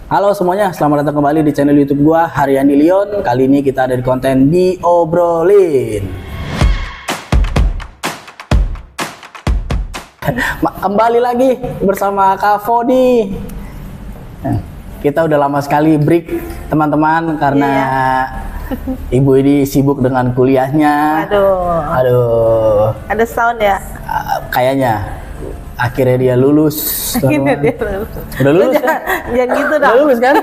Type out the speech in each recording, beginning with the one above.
Halo semuanya, selamat datang kembali di channel YouTube gua Haryandi Leon. Kali ini kita ada di konten Diobrolin. Kembali lagi bersama Kak Fodi. Kita udah lama sekali break teman-teman karena ibu ini sibuk dengan kuliahnya. Aduh. Ada sound ya? Kayaknya. Akhirnya dia lulus. Akhirnya dia lulus. Udah lulus kan? Jangan gitu dong. Udah lulus kan?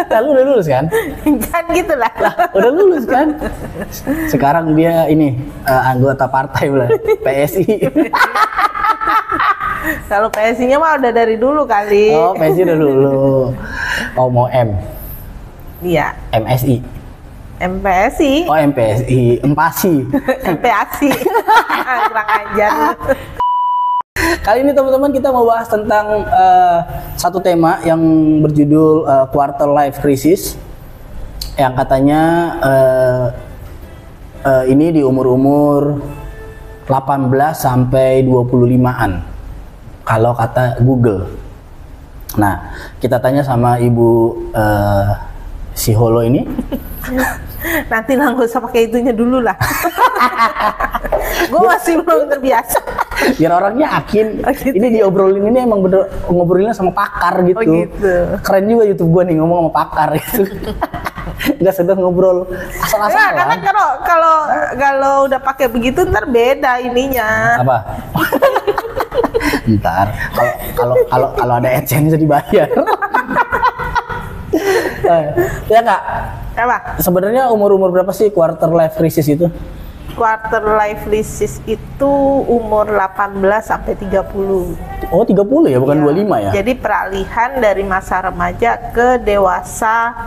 Lalu udah lulus kan? Jangan gitu lah. Udah lulus kan? Sekarang dia ini anggota partai lah, PSI. Kalau PSI-nya mah udah dari dulu kali. Oh, PSI udah dulu. Oh, mau M. Iya. MSI. MPSI. Oh, MPSI. Empasi. MPASI. Kurang ajar. Kali ini teman-teman kita mau bahas tentang satu tema yang berjudul quarter life crisis, yang katanya ini di umur-umur 18 sampai 25-an kalau kata Google. Nah, kita tanya sama Ibu si Holo ini. Nanti lah, nggak usah pakai itunya dulu lah. Gue masih belum terbiasa. Biar orangnya yakin. Oh, gitu. Ini diobrolin ini emang bener ngobrolinnya sama pakar gitu. Oh, gitu. Keren juga YouTube gue nih ngomong sama pakar gitu. Nggak sedang ngobrol asal-asalan. Karena kalau udah pakai begitu ntar beda ininya. Apa? Ntar kalau ada AdSense bisa dibayar. Ya Kak. Apa? Sebenarnya umur berapa sih quarter life crisis itu? Quarter life crisis itu umur 18 sampai 30. Oh, 30 ya, bukan 25 ya? Jadi peralihan dari masa remaja ke dewasa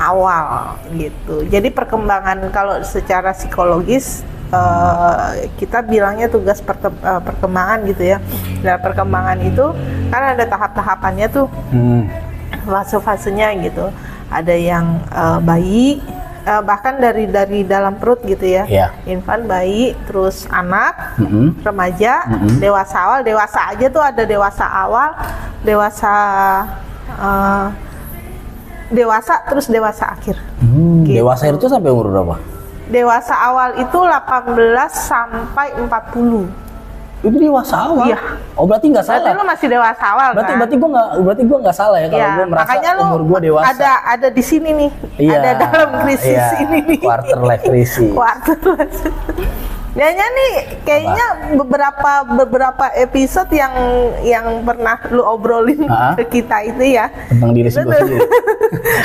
awal gitu. Jadi perkembangan kalau secara psikologis kita bilangnya tugas perkembangan gitu ya. Dalam perkembangan itu kan ada tahap-tahapannya tuh. Fase-fasenya gitu. Ada yang bayi, bahkan dari dalam perut gitu ya. Infant, bayi, terus anak, remaja, dewasa awal. Dewasa aja tuh ada dewasa awal, dewasa terus dewasa akhir. Gitu. Dewasa itu sampai umur berapa? Dewasa awal itu 18 sampai 40. Itu dewasa awal. Iya. Oh, berarti nggak salah. Berarti lu masih dewasa awal berarti, kan? Berarti gua nggak salah ya kalau gua merasa makanya umur gua dewasa. Ada di sini nih. Iya, ada dalam krisis ini nih. Quarter life crisis. Quarter life. Kayaknya nih, kayaknya beberapa episode yang pernah lu obrolin ke kita itu ya tentang diri sendiri.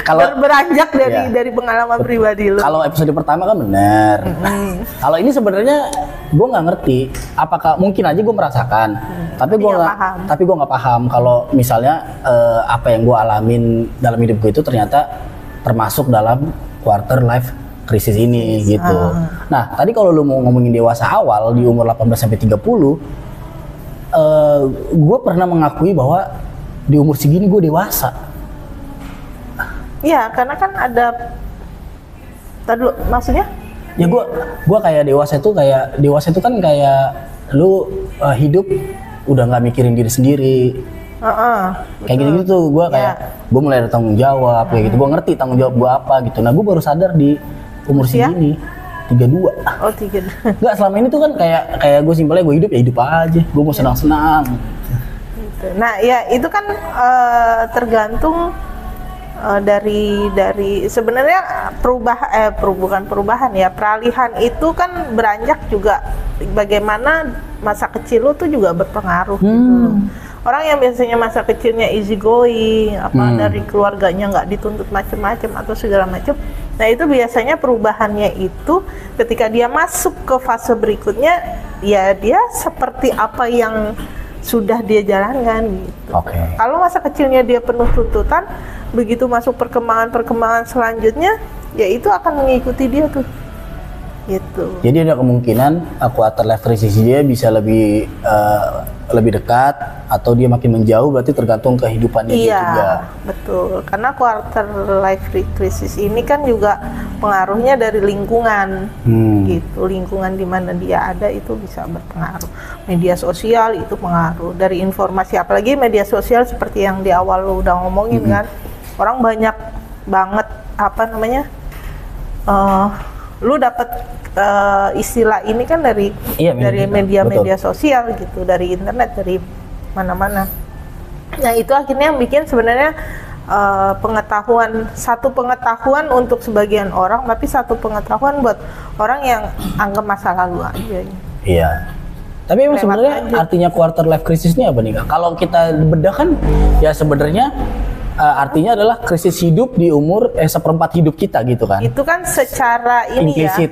Kalau beranjak dari pengalaman pribadi lu. Kalau episode pertama kan benar. Kalau ini sebenarnya gue nggak ngerti. Apakah mungkin aja gue merasakan, tapi gue nggak paham kalau misalnya apa yang gue alamin dalam hidup gue itu ternyata termasuk dalam quarter life krisis ini gitu. Nah, tadi kalau lu mau ngomongin dewasa awal di umur 18 sampai 30, gue pernah mengakui bahwa di umur segini gue dewasa. Iya, karena kan ada tadi maksudnya? Ya gue kayak dewasa itu kan kayak lu hidup udah nggak mikirin diri sendiri. Kayak gitu tuh gue kayak gue mulai ada tanggung jawab kayak gitu. Gue ngerti tanggung jawab gue apa gitu. Nah, gue baru sadar di umur segini 32. Oh, 32. Enggak, selama ini tuh kan kayak gue simpelnya gue hidup aja. Gue mau senang-senang. Gitu. Nah, ya itu kan tergantung dari sebenarnya bukan perubahan ya, peralihan itu kan beranjak juga bagaimana masa kecil lu tuh juga berpengaruh gitu. Orang yang biasanya masa kecilnya easy going, dari keluarganya nggak dituntut macam-macam atau segala macam. Nah, itu biasanya perubahannya itu ketika dia masuk ke fase berikutnya, ya dia seperti apa yang sudah dia jalankan gitu. Kalau masa kecilnya dia penuh tuntutan, begitu masuk perkembangan selanjutnya, ya itu akan mengikuti dia tuh. Gitu. Jadi ada kemungkinan quarter life crisis dia bisa lebih lebih dekat atau dia makin menjauh, berarti tergantung kehidupannya dia juga. Iya, betul. Karena quarter life crisis ini kan juga pengaruhnya dari lingkungan, gitu. Lingkungan di mana dia ada itu bisa berpengaruh. Media sosial itu pengaruh dari informasi, apalagi media sosial seperti yang di awal lo udah ngomongin kan, orang banyak banget lu dapat istilah ini kan dari media sosial gitu, dari internet, dari mana-mana. Nah itu akhirnya yang bikin sebenarnya satu pengetahuan untuk sebagian orang, tapi satu pengetahuan buat orang yang anggap masa lalu aja. Iya. Tapi emang sebenarnya artinya quarter life crisis ini apa nih Kak? Kalau kita bedah kan ya sebenarnya artinya adalah krisis hidup di umur seperempat hidup kita gitu kan. Itu kan secara ini implisit.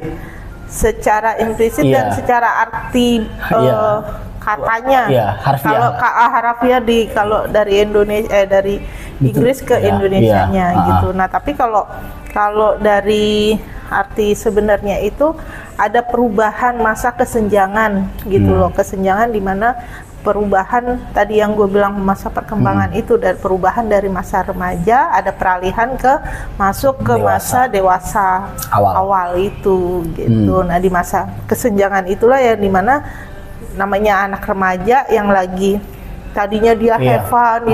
Secara implisit dan secara arti katanya. Harfiah. Kalau harfiah kalau dari Indonesia dari Inggris ke Indonesianya gitu. Nah, tapi kalau dari arti sebenarnya itu ada perubahan masa kesenjangan gitu loh. Kesenjangan di mana perubahan tadi yang gue bilang masa perkembangan itu, dari perubahan dari masa remaja ada peralihan masuk ke masa dewasa awal itu gitu. Nah di masa kesenjangan itulah yang dimana namanya anak remaja yang lagi tadinya dia have fun,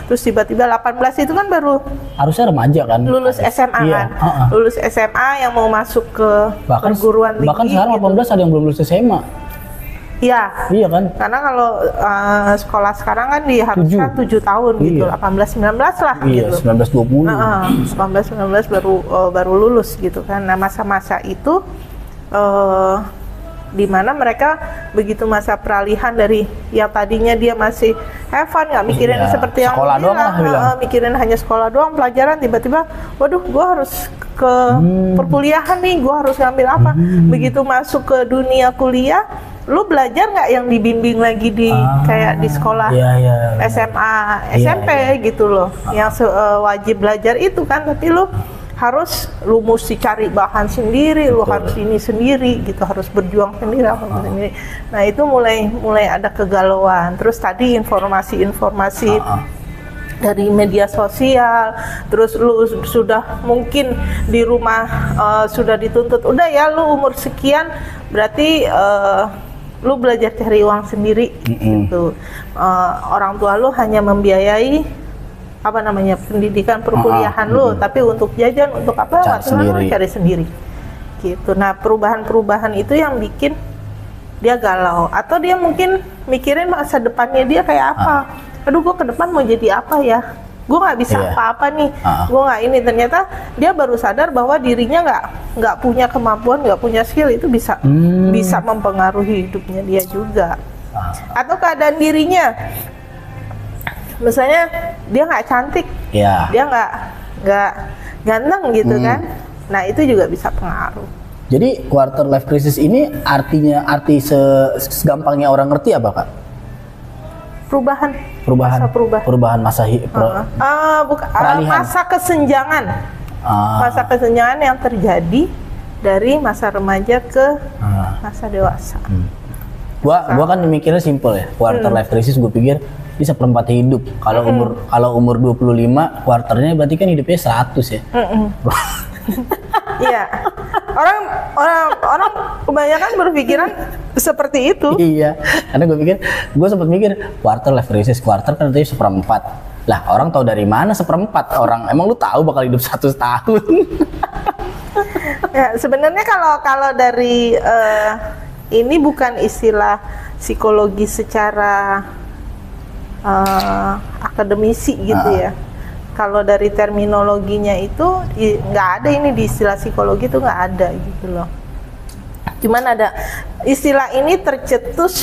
terus tiba-tiba 18 itu kan baru harusnya remaja kan, lulus SMA kan, lulus SMA yang mau masuk ke perguruan tinggi. Bahkan sekarang 18 ada yang belum lulus SMA. Iya kan? Karena kalau sekolah sekarang kan diharuskan 7 tahun gitu, 18-19 lah gitu. 19-20. 19 baru lulus gitu kan. Nah masa-masa itu di mana mereka begitu masa peralihan dari yang tadinya dia masih have fun, nggak mikirin seperti yang sekolah doang mikirin hanya sekolah doang, pelajaran, tiba-tiba waduh gua harus ke perkuliahan nih, gua harus ngambil apa. Begitu masuk ke dunia kuliah, lu belajar nggak yang dibimbing lagi di kayak di sekolah SMA, SMP gitu loh, yang wajib belajar itu kan, tapi lu mesti cari bahan sendiri, lu harus ini sendiri gitu, harus berjuang sendiri sendiri. Nah itu mulai ada kegalauan. Terus tadi informasi dari media sosial, terus lu sudah mungkin di rumah sudah dituntut, udah ya lu umur sekian berarti lu belajar cari uang sendiri gitu. Orang tua lu hanya membiayai pendidikan perkuliahan lu, tapi untuk jajan untuk apa lu cari sendiri gitu. Nah perubahan itu yang bikin dia galau, atau dia mungkin mikirin masa depannya dia kayak apa. Aduh gue ke depan mau jadi apa ya, gue nggak bisa apa-apa nih, gue nggak ini. Ternyata dia baru sadar bahwa dirinya nggak punya kemampuan, nggak punya skill, itu bisa mempengaruhi hidupnya dia juga. Atau keadaan dirinya, misalnya dia nggak cantik, dia nggak ganteng gitu kan. Nah itu juga bisa pengaruh. Jadi quarter life crisis ini arti segampangnya orang ngerti apa Kak? Perubahan masa masa kesenjangan. Masa kesenjangan yang terjadi dari masa remaja ke masa dewasa. Gua kan mikirnya simple ya, quarter life crisis gue pikir bisa seperempat hidup. Kalau umur 25, kuarternya berarti kan hidupnya 100 ya. Iya. Orang kebanyakan berpikiran seperti itu. Iya. Karena gue sempat mikir quarter life crisis, quarter kan artinya seperempat. Lah, orang tahu dari mana seperempat? Orang emang lu tahu bakal hidup 100 tahun. Ya, sebenarnya kalau dari ini bukan istilah psikologi secara akademisi gitu ya. Kalau dari terminologinya itu nggak ada ini di istilah psikologi, itu nggak ada gitu loh. Cuman ada istilah ini tercetus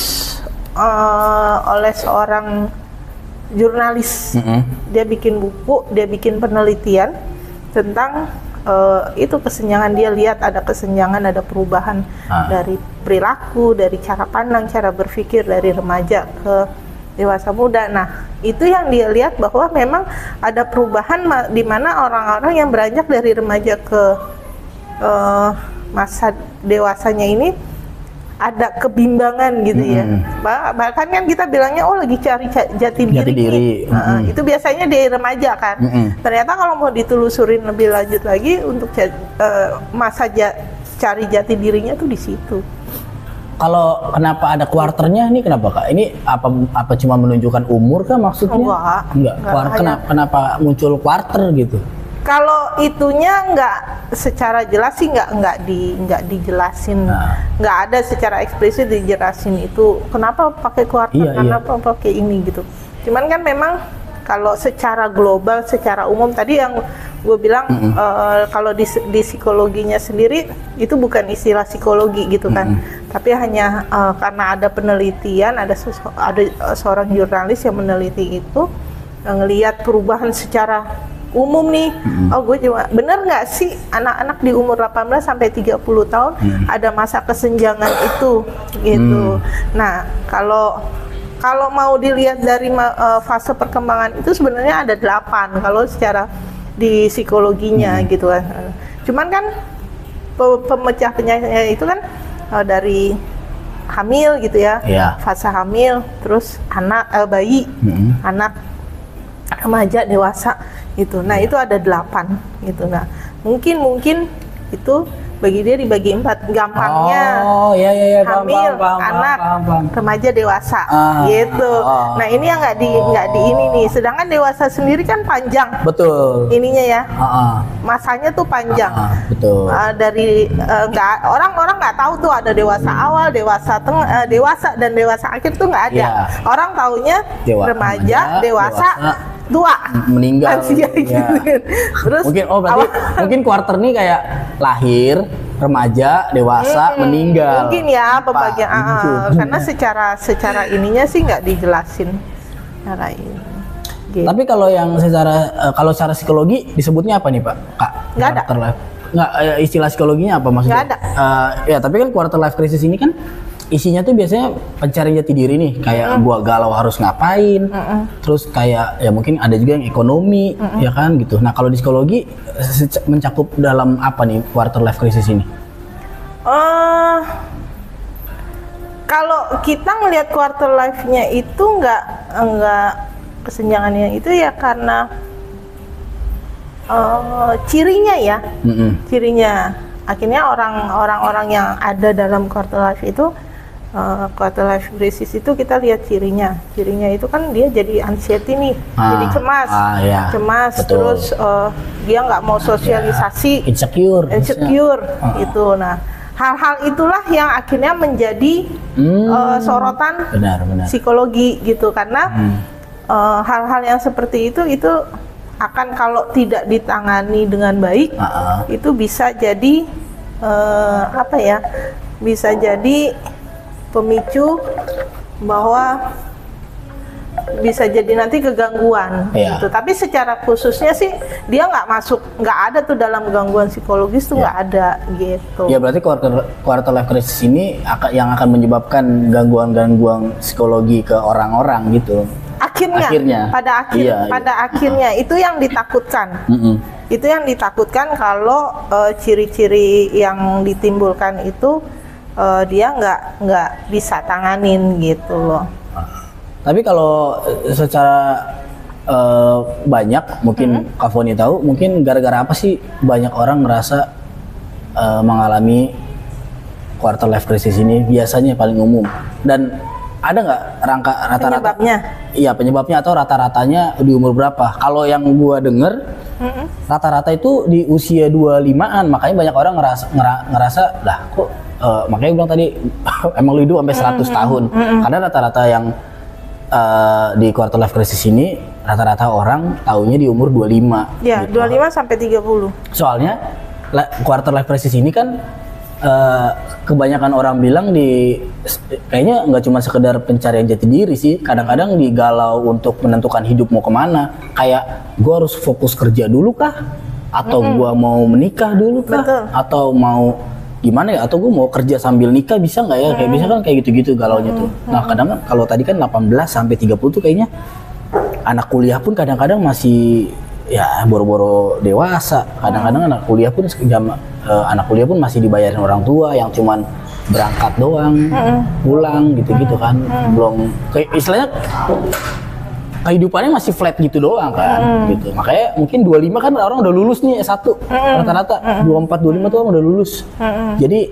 oleh seorang jurnalis. Dia bikin buku, dia bikin penelitian tentang itu kesenjangan. Dia lihat ada kesenjangan, ada perubahan dari perilaku, dari cara pandang, cara berpikir dari remaja ke dewasa muda. Nah, itu yang dia lihat bahwa memang ada perubahan di mana orang-orang yang beranjak dari remaja ke masa dewasanya ini ada kebimbangan gitu ya. Bahkan kan kita bilangnya lagi cari jati diri. Itu biasanya di remaja kan. Ternyata kalau mau ditelusurin lebih lanjut lagi untuk masa cari jati dirinya tuh di situ. Kalau kenapa ada kuarternya nih, kenapa Kak? Ini apa cuma menunjukkan umur kah maksudnya? Enggak. Kenapa muncul kuarter gitu? Kalau itunya nggak secara jelas sih nggak dijelasin, nggak ada secara eksplisit dijelasin itu kenapa pakai kuarter, kenapa pakai ini gitu. Cuman kan memang kalau secara global, secara umum tadi yang gue bilang kalau di psikologinya sendiri itu bukan istilah psikologi gitu kan, tapi hanya karena ada penelitian, ada seorang jurnalis yang meneliti itu, ngelihat perubahan secara umum nih. Gue cuma bener nggak sih anak-anak di umur 18 sampai 30 tahun ada masa kesenjangan itu gitu. Nah, kalau mau dilihat dari fase perkembangan itu sebenarnya ada 8 kalau secara di psikologinya gitu kan. Cuman kan pemecah penyakitnya itu kan dari hamil gitu ya. Fase hamil, terus bayi, anak, remaja, dewasa gitu. Nah, itu ada 8 gitu. Nah, mungkin itu bagi dia dibagi 4 gampangnya. Hamil, anak, remaja, dewasa gitu. Nah, ini yang nggak di ini nih. Sedangkan dewasa sendiri kan panjang. Betul. Ininya ya. Masanya tuh panjang. Betul. Dari orang-orang nggak tahu tuh ada dewasa awal, dewasa tengah, dewasa dan dewasa akhir tuh nggak ada. Orang taunya remaja, dewasa, tua, meninggal gitu. Terus mungkin kuarter nih kayak lahir, remaja, dewasa, meninggal. Mungkin ya pembagian karena secara ininya sih nggak dijelasin cara ini. Gitu. Tapi kalau yang secara psikologi disebutnya apa nih Pak? Kak? Nggak ada. Nggak, istilah psikologinya apa maksudnya? Nggak ada. Ya tapi kan quarter life crisis ini kan isinya tuh biasanya pencarian jati diri nih, kayak gua galau harus ngapain, terus kayak ya mungkin ada juga yang ekonomi, ya kan gitu. Nah kalau di psikologi mencakup dalam apa nih quarter life crisis ini? Kalau kita ngelihat quarter life-nya itu nggak kesenjangannya itu ya karena cirinya ya, cirinya akhirnya orang-orang yang ada dalam quarter life itu quarter life crisis itu kita lihat cirinya itu kan dia jadi anxiety nih, jadi cemas, betul. Terus dia nggak mau sosialisasi, insecure gitu. Nah, hal-hal itulah yang akhirnya menjadi sorotan psikologi gitu, karena hal-hal yang seperti itu akan kalau tidak ditangani dengan baik itu bisa jadi bisa jadi pemicu bahwa bisa jadi nanti kegangguan gitu. Tapi secara khususnya sih dia nggak ada tuh dalam gangguan psikologis tuh nggak ada gitu. Ya berarti quarter life crisis ini yang akan menyebabkan gangguan psikologi ke orang-orang gitu. Pada akhirnya itu yang ditakutkan. Itu yang ditakutkan kalau ciri-ciri yang ditimbulkan itu dia nggak bisa tanganin gitu loh. Tapi kalau secara banyak mungkin Kak Foni tahu, mungkin gara-gara apa sih banyak orang merasa mengalami quarter life crisis ini biasanya paling umum, dan ada nggak rata-rata penyebabnya atau rata-ratanya di umur berapa? Kalau yang gua denger rata-rata itu di usia 25-an, makanya banyak orang ngerasa lah kok makanya gue bilang tadi emang lu hidup sampai 100 tahun. Karena rata-rata yang di quarter life crisis ini rata-rata orang taunya di umur 25. Ya, gitu. 25 sampai 30. Soalnya quarter life crisis ini kan kebanyakan orang bilang kayaknya nggak cuma sekedar pencarian jati diri sih, kadang-kadang digalau untuk menentukan hidup mau kemana, kayak gue harus fokus kerja dulu kah, atau gue mau menikah dulu kah, atau mau gimana ya, atau gue mau kerja sambil nikah bisa nggak ya, kayak bisa kan kayak gitu-gitu galaunya tuh. Nah kadang kalau tadi kan 18 sampai 30 tuh kayaknya anak kuliah pun kadang-kadang masih ya boro-boro dewasa, kadang-kadang anak kuliah pun masih dibayarin orang tua yang cuman berangkat doang, pulang gitu-gitu kan, belum kayak istilahnya kehidupannya masih flat gitu doang kan, gitu. Makanya mungkin 25 kan orang udah lulus nih S1, rata-rata 24, 25 tuh orang udah lulus. Jadi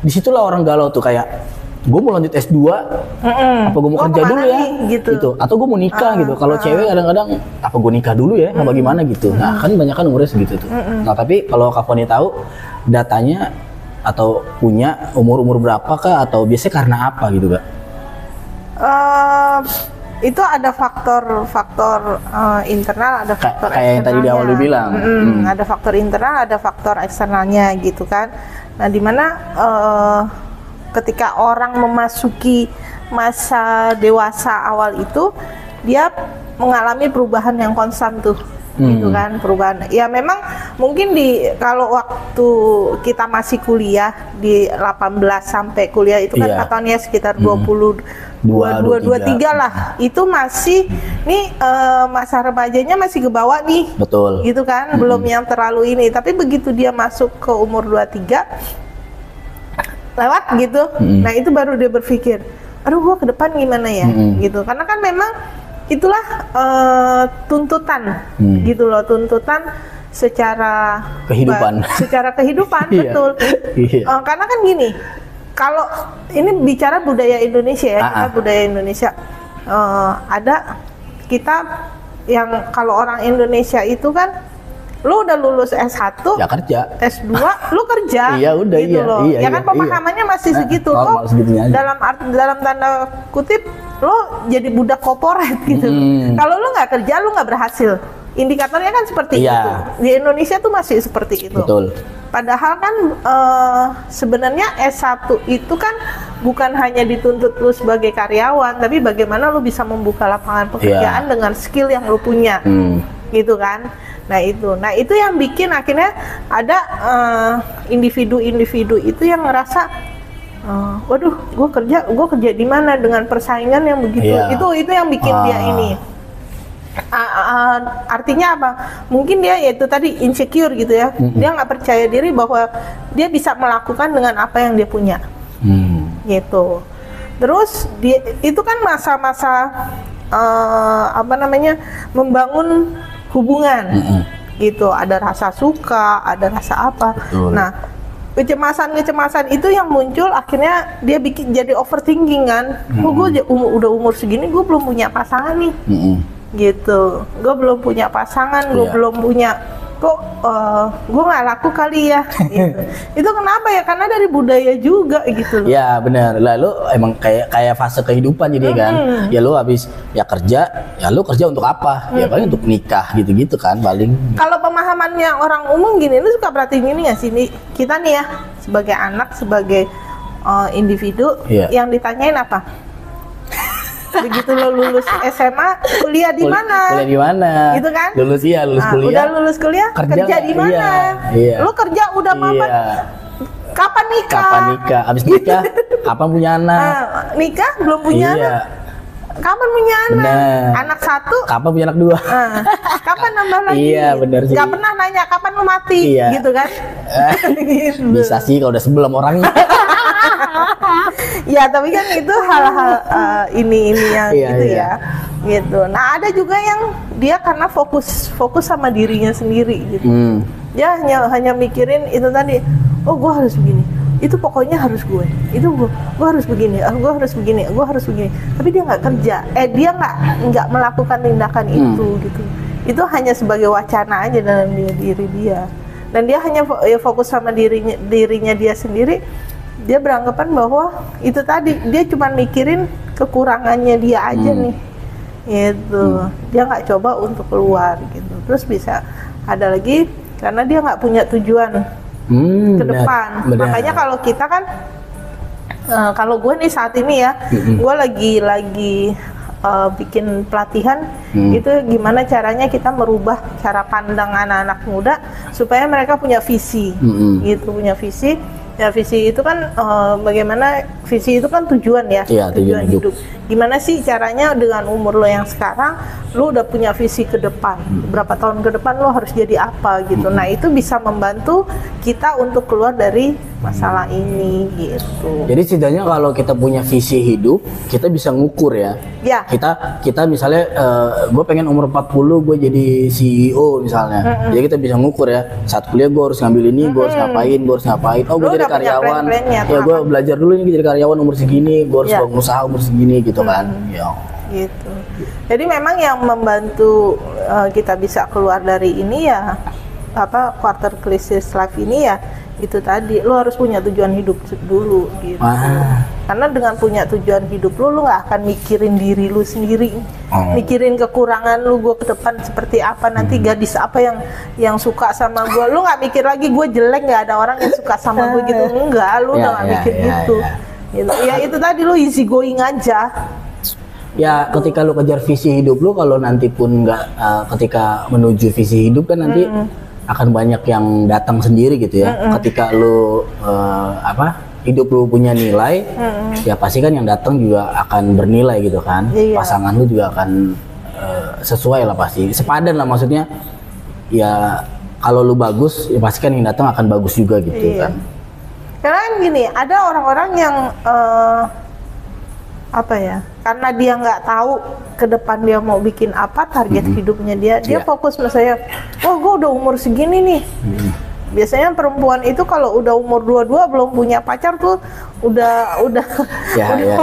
disitulah orang galau tuh kayak, gue mau lanjut S2, apa gue mau kerja dulu ya, gitu. Atau gue mau nikah gitu. Kalau cewek kadang-kadang, apa gue nikah dulu ya, apa gimana gitu. Nah kan banyak kan umurnya segitu tuh. Nah tapi kalau Kak Foni tahu datanya atau punya umur berapa kah, atau biasanya karena apa gitu Kak? Itu ada faktor internal, ada faktor kayak yang tadi di awal lu bilang. Ada faktor internal, ada faktor eksternalnya gitu kan. Nah dimana ketika orang memasuki masa dewasa awal itu, dia mengalami perubahan yang konstan tuh, gitu kan, perubahan. Ya memang mungkin kalau waktu kita masih kuliah di 18 sampai kuliah itu kan tahunnya sekitar 23 lah, itu masih nih masa remajanya masih ke bawah nih, betul, gitu kan, belum yang terlalu ini. Tapi begitu dia masuk ke umur 23 lewat gitu, nah itu baru dia berpikir, aduh gua ke depan gimana ya, gitu. Karena kan memang itulah tuntutan, gitu loh, tuntutan secara kehidupan, betul. Karena kan gini, kalau ini bicara budaya Indonesia ya, kita budaya Indonesia, ada kita yang kalau orang Indonesia itu kan, lu udah lulus S1, ya kerja. S2, lu kerja. Iya udah, gitu loh. Ya kan pemahamannya masih segitu. Lo dalam tanda kutip, lo jadi budak korporat gitu. Kalau lu nggak kerja, lu nggak berhasil. Indikatornya kan seperti itu. Di Indonesia tuh masih seperti itu. Betul. Padahal kan sebenarnya S1 itu kan bukan hanya dituntut lu sebagai karyawan, tapi bagaimana lu bisa membuka lapangan pekerjaan dengan skill yang lu punya, gitu kan. Nah itu yang bikin akhirnya ada individu-individu itu yang ngerasa, waduh, gue kerja di mana dengan persaingan yang begitu. Itu yang bikin dia ini. Artinya apa? Mungkin dia yaitu tadi insecure gitu ya. Dia nggak percaya diri bahwa dia bisa melakukan dengan apa yang dia punya, gitu. Terus itu kan masa-masa membangun hubungan, gitu. Ada rasa suka, ada rasa apa. Betul. Nah kecemasan itu yang muncul, akhirnya dia bikin jadi overthinking kan. Gue udah umur segini, gue belum punya pasangan nih. Gitu, gue belum punya pasangan, gue belum punya, kok gue nggak laku kali ya, gitu. Itu kenapa ya? Karena dari budaya juga gitu. Ya benar, lalu emang kayak fase kehidupan jadi kan, ya lu habis ya kerja, ya lu kerja untuk apa? Ya paling untuk nikah gitu-gitu kan paling. Kalau pemahamannya orang umum gini, lu suka perhatiin gini nggak sih, kita nih ya sebagai anak, sebagai individu, yang ditanyain apa? Begitu lo lulus SMA, kuliah di mana? Kuliah di mana? Gitu kan? Lulus kuliah. Udah lulus kuliah, kerja di mana? Lo kerja udah mapan. Kapan nikah? Abis nikah, kapan punya anak? Nikah belum punya anak. Kapan punya anak? Bener. Anak 1. Kapan punya anak 2? Kapan nambah lagi? Iya benar sih. Gak pernah nanya kapan lo mati, gitu kan? Gitu. Bisa sih kalau udah sebelum orangnya. Ya tapi kan itu hal-hal ini yang gitu. Nah ada juga yang dia karena fokus sama dirinya sendiri gitu. Dia hanya mikirin itu tadi, oh gue harus begini, itu pokoknya harus gue harus begini, gue harus begini, gue harus begini. Tapi dia nggak kerja, dia nggak melakukan tindakan itu gitu. Itu hanya sebagai wacana aja dalam diri dia. Dan dia hanya fokus sama dirinya dia sendiri. Dia beranggapan bahwa itu tadi, dia cuma mikirin kekurangannya dia aja nih, gitu. Dia nggak coba untuk keluar gitu. Terus bisa ada lagi karena dia nggak punya tujuan ke depan. Makanya kalau kita kan, kalau gue nih saat ini ya, gue lagi bikin pelatihan, itu gimana caranya kita merubah cara pandang anak-anak muda supaya mereka punya visi, gitu, punya visi. Ya visi itu kan bagaimana visi itu kan tujuan ya, iya, tujuan hidup. Gimana sih caranya dengan umur lo yang sekarang, lo udah punya visi ke depan, berapa tahun ke depan lo harus jadi apa gitu. Nah itu bisa membantu kita untuk keluar dari masalah ini gitu. Jadi setidaknya kalau kita punya visi hidup, kita bisa ngukur ya. Ya. Kita misalnya, gue pengen umur 40 gue jadi CEO misalnya. Jadi kita bisa ngukur ya. Saat kuliah gue harus ngambil ini, gue harus ngapain, gue harus ngapain. Oh gue jadi karyawan. Ya gue belajar dulu ini jadi karyawan umur segini, gue harus bangun usaha umur segini gitu kan. Ya. Gitu. Jadi memang yang membantu kita bisa keluar dari ini ya quarter crisis life ini ya itu tadi, lo harus punya tujuan hidup dulu gitu. Karena dengan punya tujuan hidup lo nggak akan mikirin diri lo sendiri, mikirin kekurangan lo, gue ke depan seperti apa, nanti gadis apa yang suka sama gue, lo nggak mikir lagi gue jelek, nggak ada orang yang suka sama gue gitu, enggak, lo udah nggak mikir gitu. Gitu. Ya itu tadi lo easy going aja. Ya ketika lo kejar visi hidup lo, kalau nanti pun nggak, ketika menuju visi hidup kan nanti akan banyak yang datang sendiri gitu ya. Ketika lu hidup lu punya nilai, ya pasti kan yang datang juga akan bernilai gitu kan. Pasangan lu juga akan sesuai lah, pasti sepadan lah, maksudnya ya kalau lu bagus ya pasti kan yang datang akan bagus juga gitu kan. Karena kan gini, ada orang-orang yang karena dia nggak tahu ke depan dia mau bikin apa, target hidupnya dia fokus misalnya, gue udah umur segini nih. Biasanya perempuan itu kalau udah umur 22 belum punya pacar tuh udah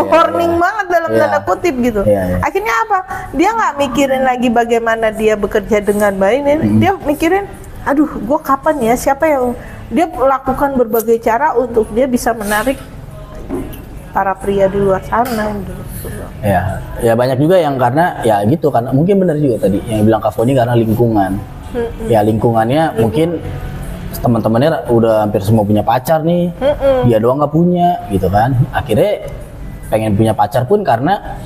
warning banget dalam tanda kutip gitu. Akhirnya apa? Dia nggak mikirin lagi bagaimana dia bekerja dengan baik, dia mikirin, aduh gue kapan ya, siapa yang dia lakukan berbagai cara untuk dia bisa menarik para pria di luar sana gitu. Ya banyak juga yang karena ya gitu, karena mungkin benar juga tadi yang bilang Kak Foni, karena lingkungan. Ya lingkungannya mungkin teman-temannya udah hampir semua punya pacar nih, dia doang nggak punya gitu kan. Akhirnya pengen punya pacar pun karena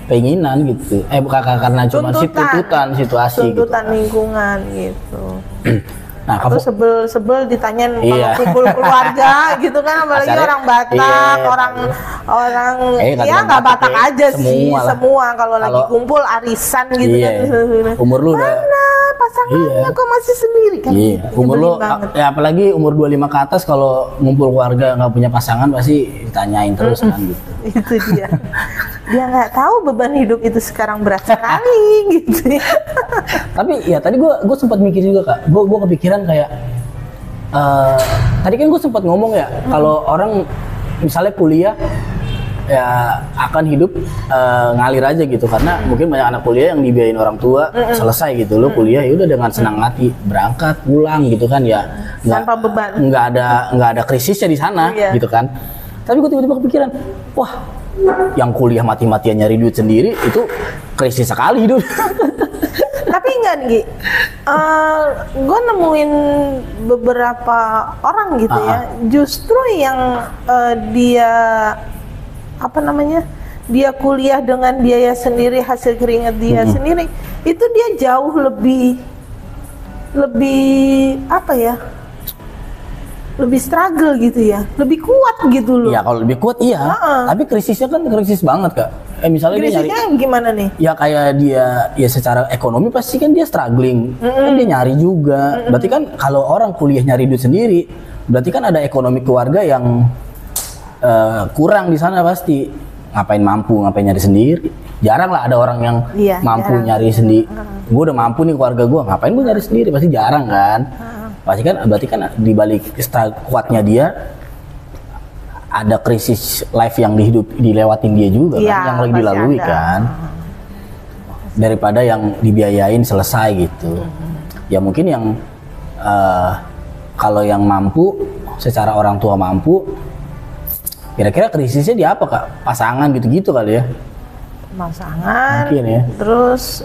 keinginan gitu. Bukan karena cuma tuntutan situasi tuntutan gitu. Lingkungan gitu. Nah, atau sebel ditanyain kalau kumpul keluarga gitu kan, apalagi orang Batak, orang ya nggak Batak aja sih, semua kalau lagi kumpul arisan gitu kan. Umur lu udah mana pasangannya kok masih sendiri kan? Umur lu ya apalagi umur 25 ke atas, kalau ngumpul keluarga nggak punya pasangan pasti ditanyain terus kan gitu. Itu dia. Dia nggak tahu beban hidup itu sekarang berat sekali gitu. Tapi ya tadi gue sempat mikir juga Kak, gue kepikiran kayak tadi kan gue sempat ngomong ya, kalau orang misalnya kuliah ya akan hidup ngalir aja gitu, karena mungkin banyak anak kuliah yang dibiayain orang tua, selesai gitu, lo kuliah ya udah dengan senang hati berangkat pulang gitu kan, ya tanpa beban, nggak ada krisisnya di sana gitu kan. Tapi gue tiba-tiba kepikiran, wah yang kuliah mati-matian nyari duit sendiri itu krisis sekali hidup. Tapi enggak nih, gue nemuin beberapa orang gitu ya, justru yang dia dia kuliah dengan biaya sendiri, hasil keringat dia sendiri, itu dia jauh lebih lebih struggle gitu ya, lebih kuat gitu loh. Ya kalau lebih kuat iya, tapi krisisnya kan krisis banget Kak. Misalnya krisisnya dia nyari, gimana nih? Ya kayak dia ya secara ekonomi pasti kan dia struggling, kan dia nyari juga. Berarti kan kalau orang kuliah nyari duit sendiri, berarti kan ada ekonomi keluarga yang kurang di sana pasti. Ngapain nyari sendiri? Jarang lah ada orang yang mampu nyari sendiri. Gue udah mampu nih keluarga gue, ngapain gue nyari sendiri? Pasti jarang kan. Pasti kan, berarti kan di balik kuatnya dia ada krisis life yang dilewatin dia juga kan, yang lagi dilalui kan. Daripada yang dibiayain selesai gitu. Ya mungkin yang kalau yang mampu, secara orang tua mampu, kira-kira krisisnya di apa Kak? Pasangan gitu-gitu kali ya? Pasangan, mungkin ya. Terus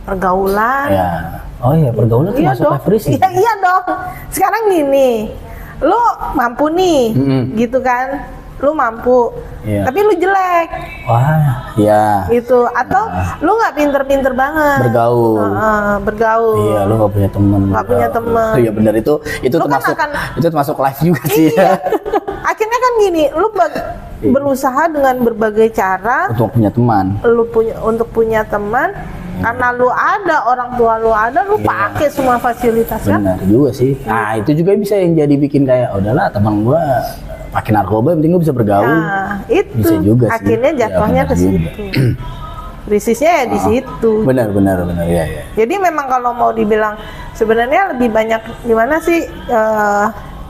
pergaulan. Ya. Oh iya, pergaulan itu masuk life crisis. Iya dong. Sekarang gini, lu mampu nih, gitu kan? Lu mampu, tapi lu jelek. Wah, ya. Gitu. Atau lu nggak pinter-pinter banget. Bergaul. Iya, lu nggak punya teman. Nggak punya teman. Iya benar, itu termasuk life juga sih. Iya. Akhirnya kan gini, lu berusaha dengan berbagai cara untuk punya teman. Untuk punya teman. Karena lu ada, orang tua lu ada, lu pakai semua fasilitasnya. Benar juga sih. Nah itu juga bisa yang jadi bikin kayak udahlah teman gua pakai narkoba, yang penting gua bisa bergaul. Nah itu bisa juga akhirnya sih. jatuhnya ke situ. Krisisnya ya di situ. Benar ya. Jadi memang kalau mau dibilang sebenarnya lebih banyak gimana sih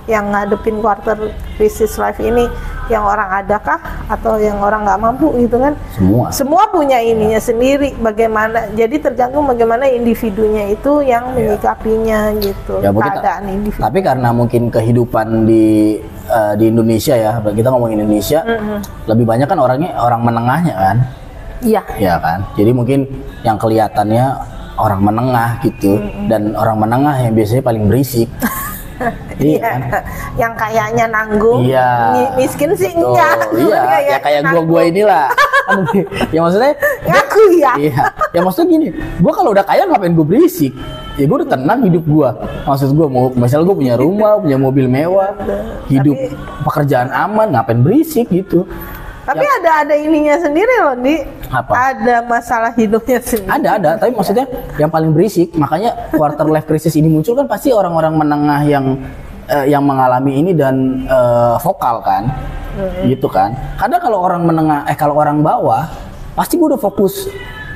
yang ngadepin quarter crisis life ini, yang orang adakah atau yang orang nggak mampu gitu kan? Semua punya ininya sendiri. Bagaimana? Jadi tergantung bagaimana individunya itu yang menyikapinya gitu. Ya, keadaan individu. Tapi karena mungkin kehidupan di Indonesia ya, kita ngomongin Indonesia, lebih banyak kan orangnya orang menengahnya kan? Iya. Ya kan. Jadi mungkin yang kelihatannya orang menengah gitu, dan orang menengah yang biasanya paling berisik. Iya, kan? Yang kayaknya nanggung, miskin sih enggak. Iya, ya kayak gua inilah. Ya maksudnya ngaku ya. Iya, ya maksudnya gini, gua kalau udah kaya ngapain gua berisik? Ya gua udah tenang hidup gua. Maksud gua mau misalnya gua punya rumah, punya mobil mewah, hidup pekerjaan aman, ngapain berisik gitu. Tapi ada ininya sendiri loh, Di. Apa? Ada masalah hidupnya sendiri. Ada, tapi maksudnya yang paling berisik, makanya quarter life crisis ini muncul kan pasti orang-orang menengah yang mengalami ini dan vokal kan, gitu kan. Karena kalau orang menengah, kalau orang bawah, pasti gue udah fokus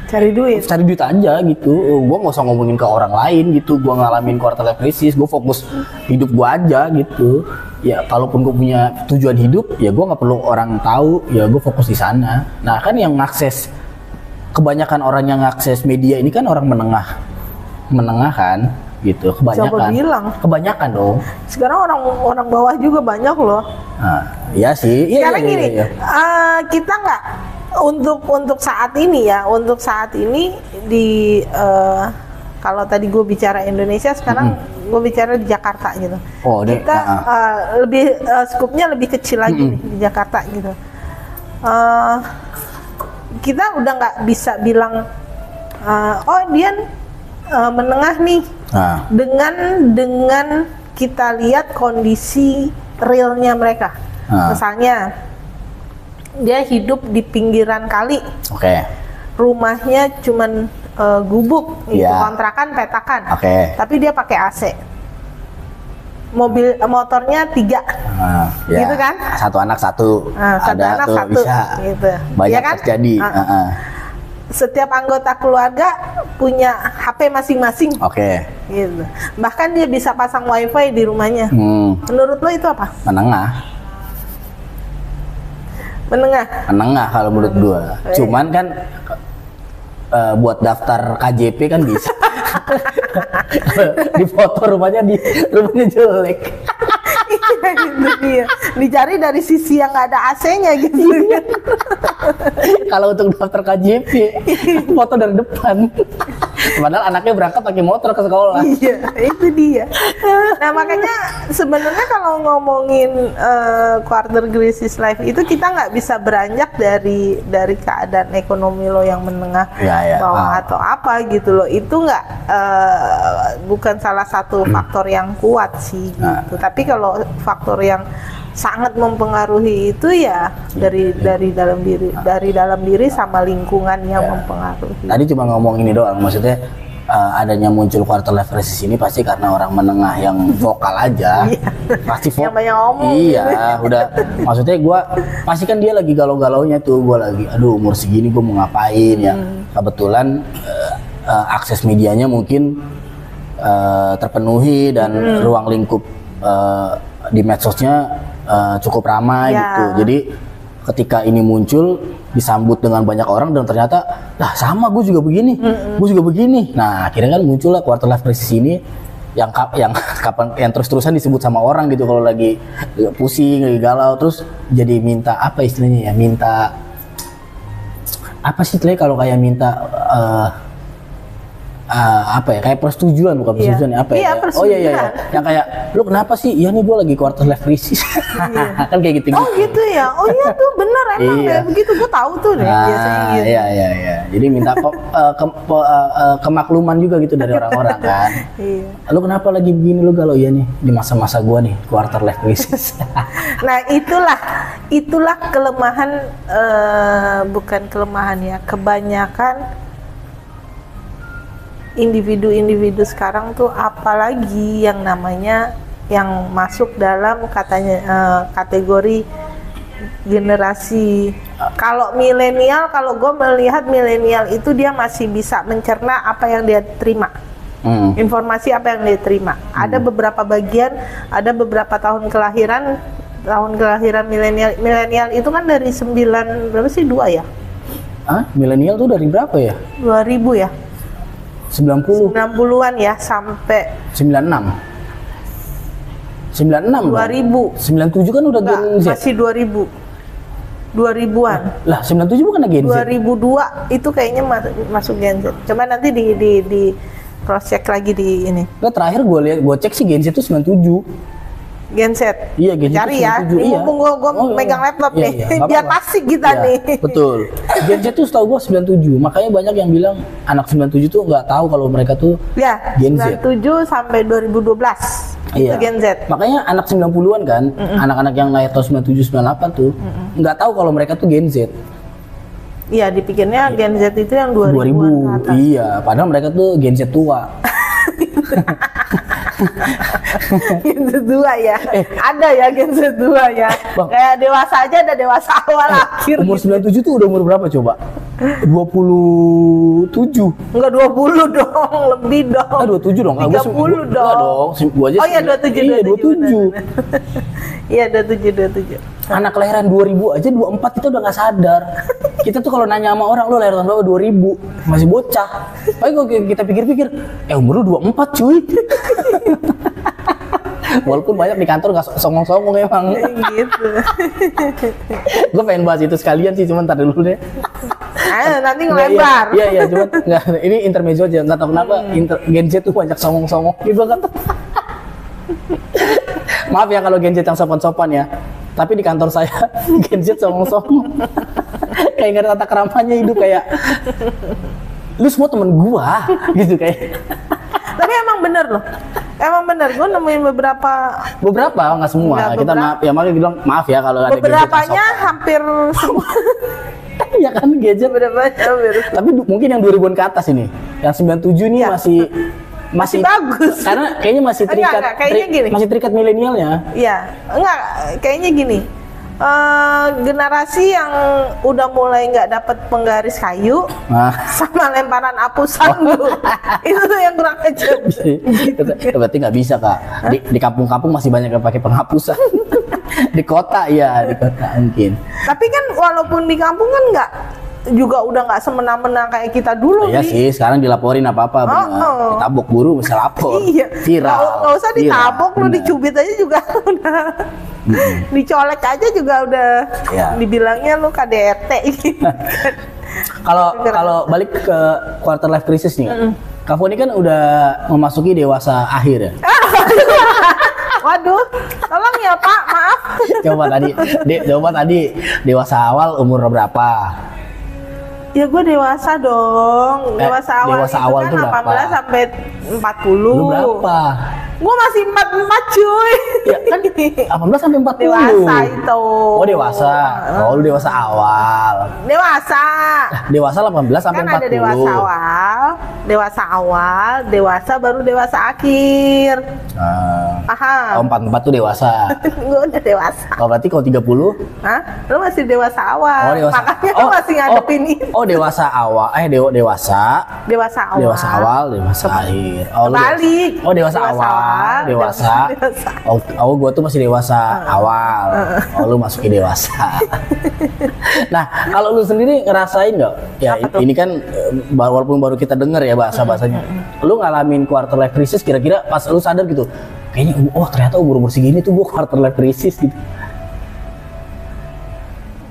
cari duit aja gitu. Gue nggak usah ngomongin ke orang lain gitu. Gue ngalamin quarter life crisis, gue fokus hidup gue aja gitu. Ya kalaupun gue punya tujuan hidup, ya gue nggak perlu orang tahu, ya gue fokus di sana. Nah kan yang ngakses, kebanyakan orang yang ngakses media ini kan orang menengah kan gitu, kebanyakan dong. Sekarang orang bawah juga banyak loh. Nah, iya sih. Sekarang gini, kita nggak untuk saat ini ya, di kalau tadi gue bicara Indonesia, sekarang gue bicara di Jakarta gitu. Kita lebih skupnya lebih kecil lagi nih, di Jakarta gitu. Kita udah nggak bisa bilang, dia menengah nih, dengan kita lihat kondisi realnya mereka. Misalnya dia hidup di pinggiran kali, rumahnya cuman gubuk, kontrakan petakan, tapi dia pakai AC, motornya 3, gitu kan? Satu anak satu, ada tuh satu, bisa gitu. Banyak ya kan? Terjadi. Setiap anggota keluarga punya HP masing-masing, gitu. Bahkan dia bisa pasang wifi di rumahnya. Menurut lo itu apa? Menengah kalau menurut gua. Cuman kan buat daftar KJP kan bisa. Di foto rumahnya jelek. Itu dia. Dicari dari sisi yang nggak ada AC-nya gitu. Kalau untuk daftar KJP, foto dari depan. Padahal anaknya berangkat pakai motor ke sekolah. Iya, itu dia. Nah makanya sebenarnya kalau ngomongin quarter crisis life itu, kita nggak bisa beranjak dari keadaan ekonomi lo yang menengah bawah atau apa gitu loh. Itu nggak bukan salah satu faktor yang kuat sih gitu. Tapi kalau faktor yang sangat mempengaruhi itu ya dari dalam diri sama lingkungan yang mempengaruhi. Tadi cuma ngomong ini doang, maksudnya adanya muncul quarter life crisis ini pasti karena orang menengah yang vokal aja. Pasti vokal. Yang banyak ngomong. Iya, udah. Maksudnya pasti kan dia lagi galau-galaunya tuh, gue lagi, aduh umur segini gue mau ngapain ya. Kebetulan akses medianya mungkin terpenuhi dan ruang lingkup di medsosnya cukup ramai gitu. Jadi ketika ini muncul disambut dengan banyak orang dan ternyata lah sama gue juga begini. Nah akhirnya kan muncul lah quarter life crisis ini yang terus-terusan disebut sama orang gitu kalau lagi pusing, lagi galau, terus jadi minta apa istilahnya ya, minta apa sih kalau kayak minta apa ya, kayak persetujuan bukan persetujuan apa ya? Oh iya. Yang kayak lu kenapa sih? Iya nih gue lagi quarter life crisis. Kan kayak gitu. Oh gitu ya. Oh iya tuh bener emang kayak begitu, gue tahu tuh deh biasanya gitu. Iya. Jadi minta kemakluman juga gitu dari orang-orang kan. Iya. Lu kenapa lagi begini lu galau? Iya nih di masa-masa gue nih quarter life crisis. Nah itulah kelemahan, bukan kelemahan ya, kebanyakan individu-individu sekarang tuh, apalagi yang namanya yang masuk dalam kategori generasi. Kalau milenial, kalau gue melihat milenial itu dia masih bisa mencerna apa yang dia terima, informasi apa yang dia terima. Ada beberapa bagian, ada beberapa tahun kelahiran milenial itu kan dari 2 ya? Milenial tuh dari berapa ya? 2000 ya? 90-an ya sampai 96 2000 97 kan udah Gen Z. Masih 2000-an lah 97 bukan Gen Z. 2002 itu kayaknya masuk Gen Z. Coba nanti di cross check lagi di ini. Nah, terakhir gue cek sih Gen Z itu 97. Gen Z. Iya, Gen Z. Cari ya. Mumpung gue megang laptop nih. Biar pasti kita nih. Betul. Gen Z tuh setahu gue 97. Makanya banyak yang bilang anak 97 tuh nggak tahu kalau mereka tuh Gen Z. 97 sampai 2012. Itu Gen Z. Makanya anak 90-an kan, anak-anak yang lahir tahun 97 98 tuh nggak tahu kalau mereka tuh Gen Z. Iya, dipikirnya Gen Z itu yang 2000-an atas. Iya, padahal mereka tuh Gen Z tua. Gen Z 2 ya, ada ya Gen Z 2 ya. Bang, kayak dewasa aja ada dewasa awal akhir. Umur gitu. 97 tuh udah umur berapa coba? 27. Enggak 20 dong, lebih dong. 27 dong. 30 dong. Gua aja. Oh iya 27. Iya 27. Anak kelahiran 2000 aja 24 kita udah nggak sadar. Kita tuh kalau nanya sama orang, lu lahir tahun berapa? 2000, masih bocah. Tapi kalau kita pikir-pikir, umur lu 24 cuy. Walaupun banyak di kantor nggak songong-songong emang. Gitu. Gue pengen bahas itu sekalian sih, cuman ntar dulu deh. Nanti ngelebar. Iya, cuman nggak. Ini intermezzo aja, nggak tahu kenapa Gen Z tuh banyak songong-songong gitu kan. Maaf ya kalau Gen Z yang sopan-sopan ya. Tapi di kantor saya Gen Z songong-songong. Kayak nggak ada tata keramanya hidup kayak. Lu semua temen gua gitu kayak. Tapi emang bener loh. Emang bener, gue nemuin beberapa nggak semua. Kita maaf ya, makanya bilang maaf ya kalau ada beberapanya hampir semua. Ya kan gadget beberapanya hampir. Tapi mungkin yang 2000-an ke atas ini, yang 97 ini masih bagus. Karena kayaknya masih terikat, masih terikat milenialnya. Iya, enggak, kayaknya gini. Generasi yang udah mulai nggak dapat penggaris kayu sama lemparan apusan itu tuh yang kurang ajar. Berarti nggak bisa Kak. Di kampung-kampung masih banyak yang pakai penghapusan. Di kota mungkin. Tapi kan walaupun di kampung kan juga udah nggak semena-mena kayak kita dulu. Iya sih, sekarang dilaporin apa-apa, ditabok guru bisa lapor. Iya. Viral. Nggak usah ditabok, lu dicubit aja juga udah. Dicolek aja juga udah dibilangnya lu KDRT. Kalau balik ke quarter life crisis nih, Kak Foni kan udah memasuki dewasa akhir ya. Waduh, tolong ya Pak, maaf. Coba tadi dewasa awal umur berapa? Ya gue dewasa dong. Dewasa awal itu kan 18 sampai 40. Lu berapa? Gue masih 44 cuy. Ya kan 18 sampai 40. Dewasa itu. Oh dewasa. Oh lu dewasa awal. Dewasa. Dewasa 18 sampai 40. Kan ada dewasa awal, dewasa baru dewasa akhir. Oh 44 tuh dewasa. Gue udah dewasa. Oh berarti kalau 30? Hah? Lu masih dewasa awal. Oh, dewasa. Makanya lu masih ngadepin ini. Oh dewasa awal. Dewasa awal. Dewasa awal, dewasa akhir. Oh, balik. Oh dewasa awal. Dewasa. Oh, gua tuh masih dewasa awal. Oh, lu masukin dewasa. Nah, kalau lu sendiri ngerasain nggak? Ya, ini kan walaupun baru kita denger ya bahasa-bahasanya. Lu ngalamin quarter life crisis kira-kira pas lu sadar gitu. Kayaknya ternyata umur segini tuh gua quarter life crisis gitu.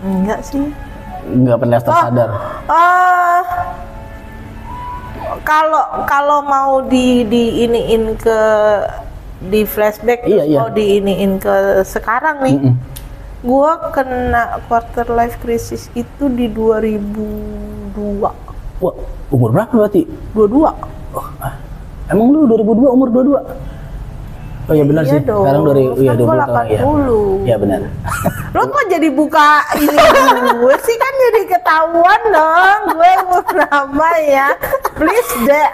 Enggak sih. Enggak pernah sadar. kalau mau di iniin ke di flashback Iya. mau diiniin ke sekarang nih. Gua kena quarter life crisis itu di 2002. Wah, umur berapa berarti? 22. Oh, emang lu 2002 umur 22? Oh iya benar sih. Dong. Sekarang dari iya 20 tahun ya. Iya benar. Lo kok jadi buka ini gue sih kan jadi ketahuan dong. Gue umur berapa ya? Please deh.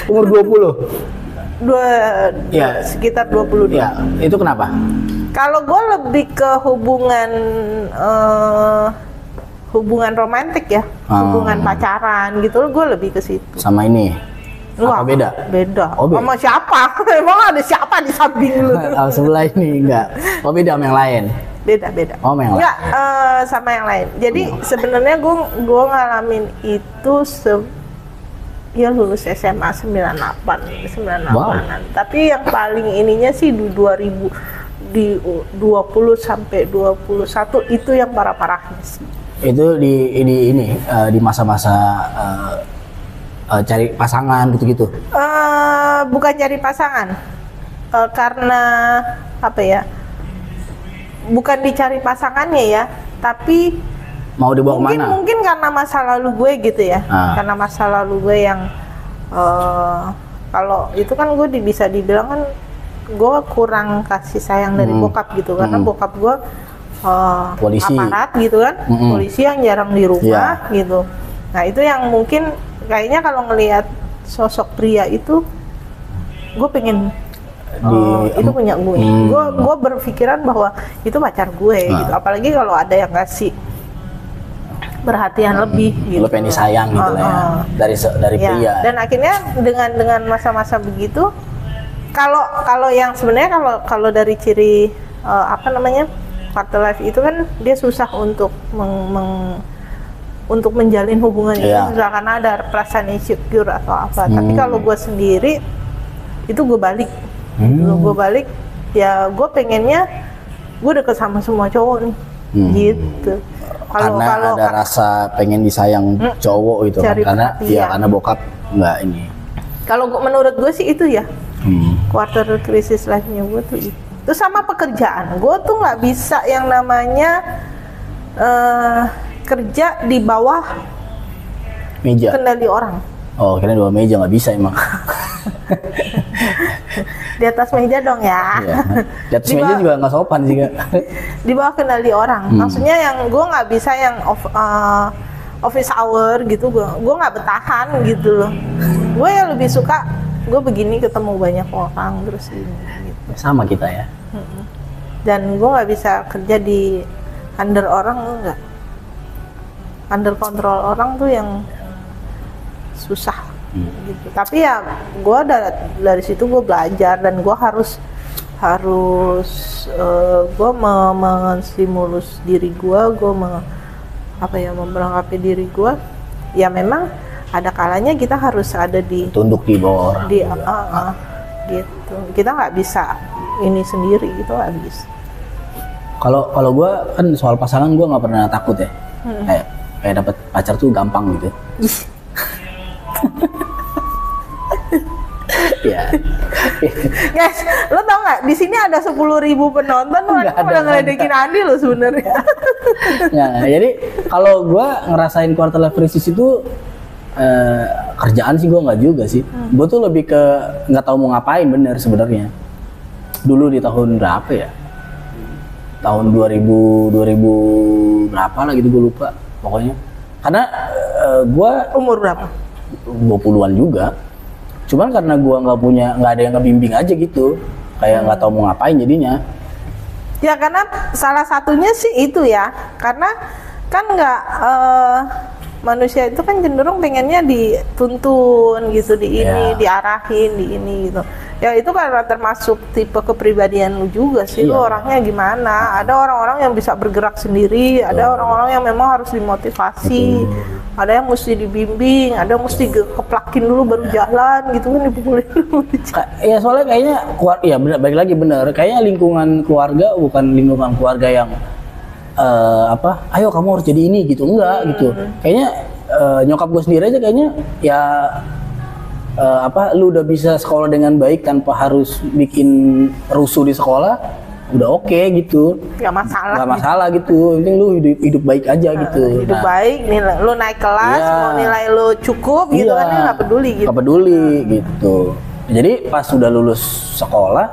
Umur 20. Ya. Sekitar 22. Ya, itu kenapa? Kalau gue lebih ke hubungan romantis ya, hubungan pacaran gitu, gue lebih ke situ. Sama ini. Apa beda? Beda. Oh, beda. Sama siapa? Emang ada siapa di samping lu? Sebelah ini enggak. Oh beda sama yang lain. Beda. Oh yang lain. Enggak, sama yang lain. Jadi sebenarnya gue ngalamin itu ya lulus SMA 98. Wow. Tapi yang paling ininya sih di 20 sampai 21 itu yang parah-parahnya sih. Itu di masa-masa cari pasangan gitu-gitu. Bukan cari pasangan. Karena apa ya? Bukan dicari pasangannya ya, tapi mau dibawa kemana? Mungkin karena masa lalu gue gitu ya. Karena masa lalu gue yang kalau itu kan gue bisa dibilang kan gue kurang kasih sayang dari bokap gitu, karena bokap gue polisi, aparat gitu kan, polisi yang jarang di rumah gitu. Nah itu yang mungkin kayaknya kalau ngelihat sosok pria itu gue pengen itu punya gue. Gue berpikiran bahwa itu pacar gue gitu. Apalagi kalau ada yang ngasih perhatian lebih gitu. Lo pengen disayang gitu lah ya. Dari pria. Dan akhirnya dengan masa-masa begitu, kalau yang sebenarnya kalau dari ciri quarter life itu kan dia susah untuk untuk menjalin hubungan itu, karena ada perasaan insecure atau apa. Tapi kalau gue sendiri itu gue balik. Gue balik ya, gue pengennya gue deket sama semua cowok nih gitu. Karena ada rasa pengen disayang cowok itu kan, karena bokap nggak ini. Kalau menurut gue sih itu ya quarter crisis life-nya gue tuh itu. Terus sama pekerjaan, gue tuh nggak bisa yang namanya kerja di bawah meja kendali orang. Oh, kira di bawah meja nggak bisa emang. Di atas meja dong ya. Iya. Di atas meja juga nggak sopan sih Kak. Di bawah kendali orang. Maksudnya yang gue nggak bisa yang office hour gitu, gue nggak bertahan gitu loh. Gue ya lebih suka gue begini ketemu banyak orang terus ini. Gitu. Sama kita ya. Dan gue nggak bisa kerja di under orang, enggak. Under kontrol orang tuh yang susah gitu. Tapi ya gue dari situ gue belajar, dan gue harus gue menstimulus diri gue memperlengkapi diri gue. Ya memang ada kalanya kita harus ada tunduk di bawah orang gitu. Kita nggak bisa ini sendiri, itu nggak bisa. Kalau gue kan soal pasangan gue nggak pernah takut ya. Kayak dapet pacar tuh gampang gitu. Ya. Guys, lo tau nggak? Di sini ada 10.000 penonton, udah ngeledekin Andi lo sebenarnya. Nah, jadi kalau gue ngerasain quarter life crisis itu kerjaan sih gue nggak juga sih. Gue tuh lebih ke nggak tahu mau ngapain bener sebenarnya. Dulu di tahun berapa ya? Tahun 2000 berapa lah gitu, gue lupa pokoknya. Karena gue umur berapa? 20-an juga. Cuman karena gue nggak ada yang ngebimbing aja gitu, kayak nggak tahu mau ngapain jadinya. Ya karena salah satunya sih itu ya, karena kan nggak manusia itu kan cenderung pengennya dituntun gitu, diarahin di ini gitu. Ya itu karena termasuk tipe kepribadian lu juga sih, lu orangnya gimana. Ada orang-orang yang bisa bergerak sendiri, ada orang-orang yang memang harus dimotivasi, ada yang mesti dibimbing, ada yang mesti keplakin dulu baru jalan gitu kan, dipukulin dulu. Ya soalnya kayaknya balik lagi bener, kayaknya lingkungan keluarga bukan lingkungan keluarga yang ayo kamu harus jadi ini gitu, enggak gitu. Kayaknya nyokap gue sendiri aja kayaknya ya lu udah bisa sekolah dengan baik tanpa harus bikin rusuh di sekolah, udah oke gitu. Gak masalah. Gak masalah gitu. Yang penting lu hidup baik aja gitu. Hidup baik, nilai lu naik kelas, mau nilai lu cukup gitu kan, dia nggak peduli gitu. Gak peduli gitu. Jadi pas udah lulus sekolah,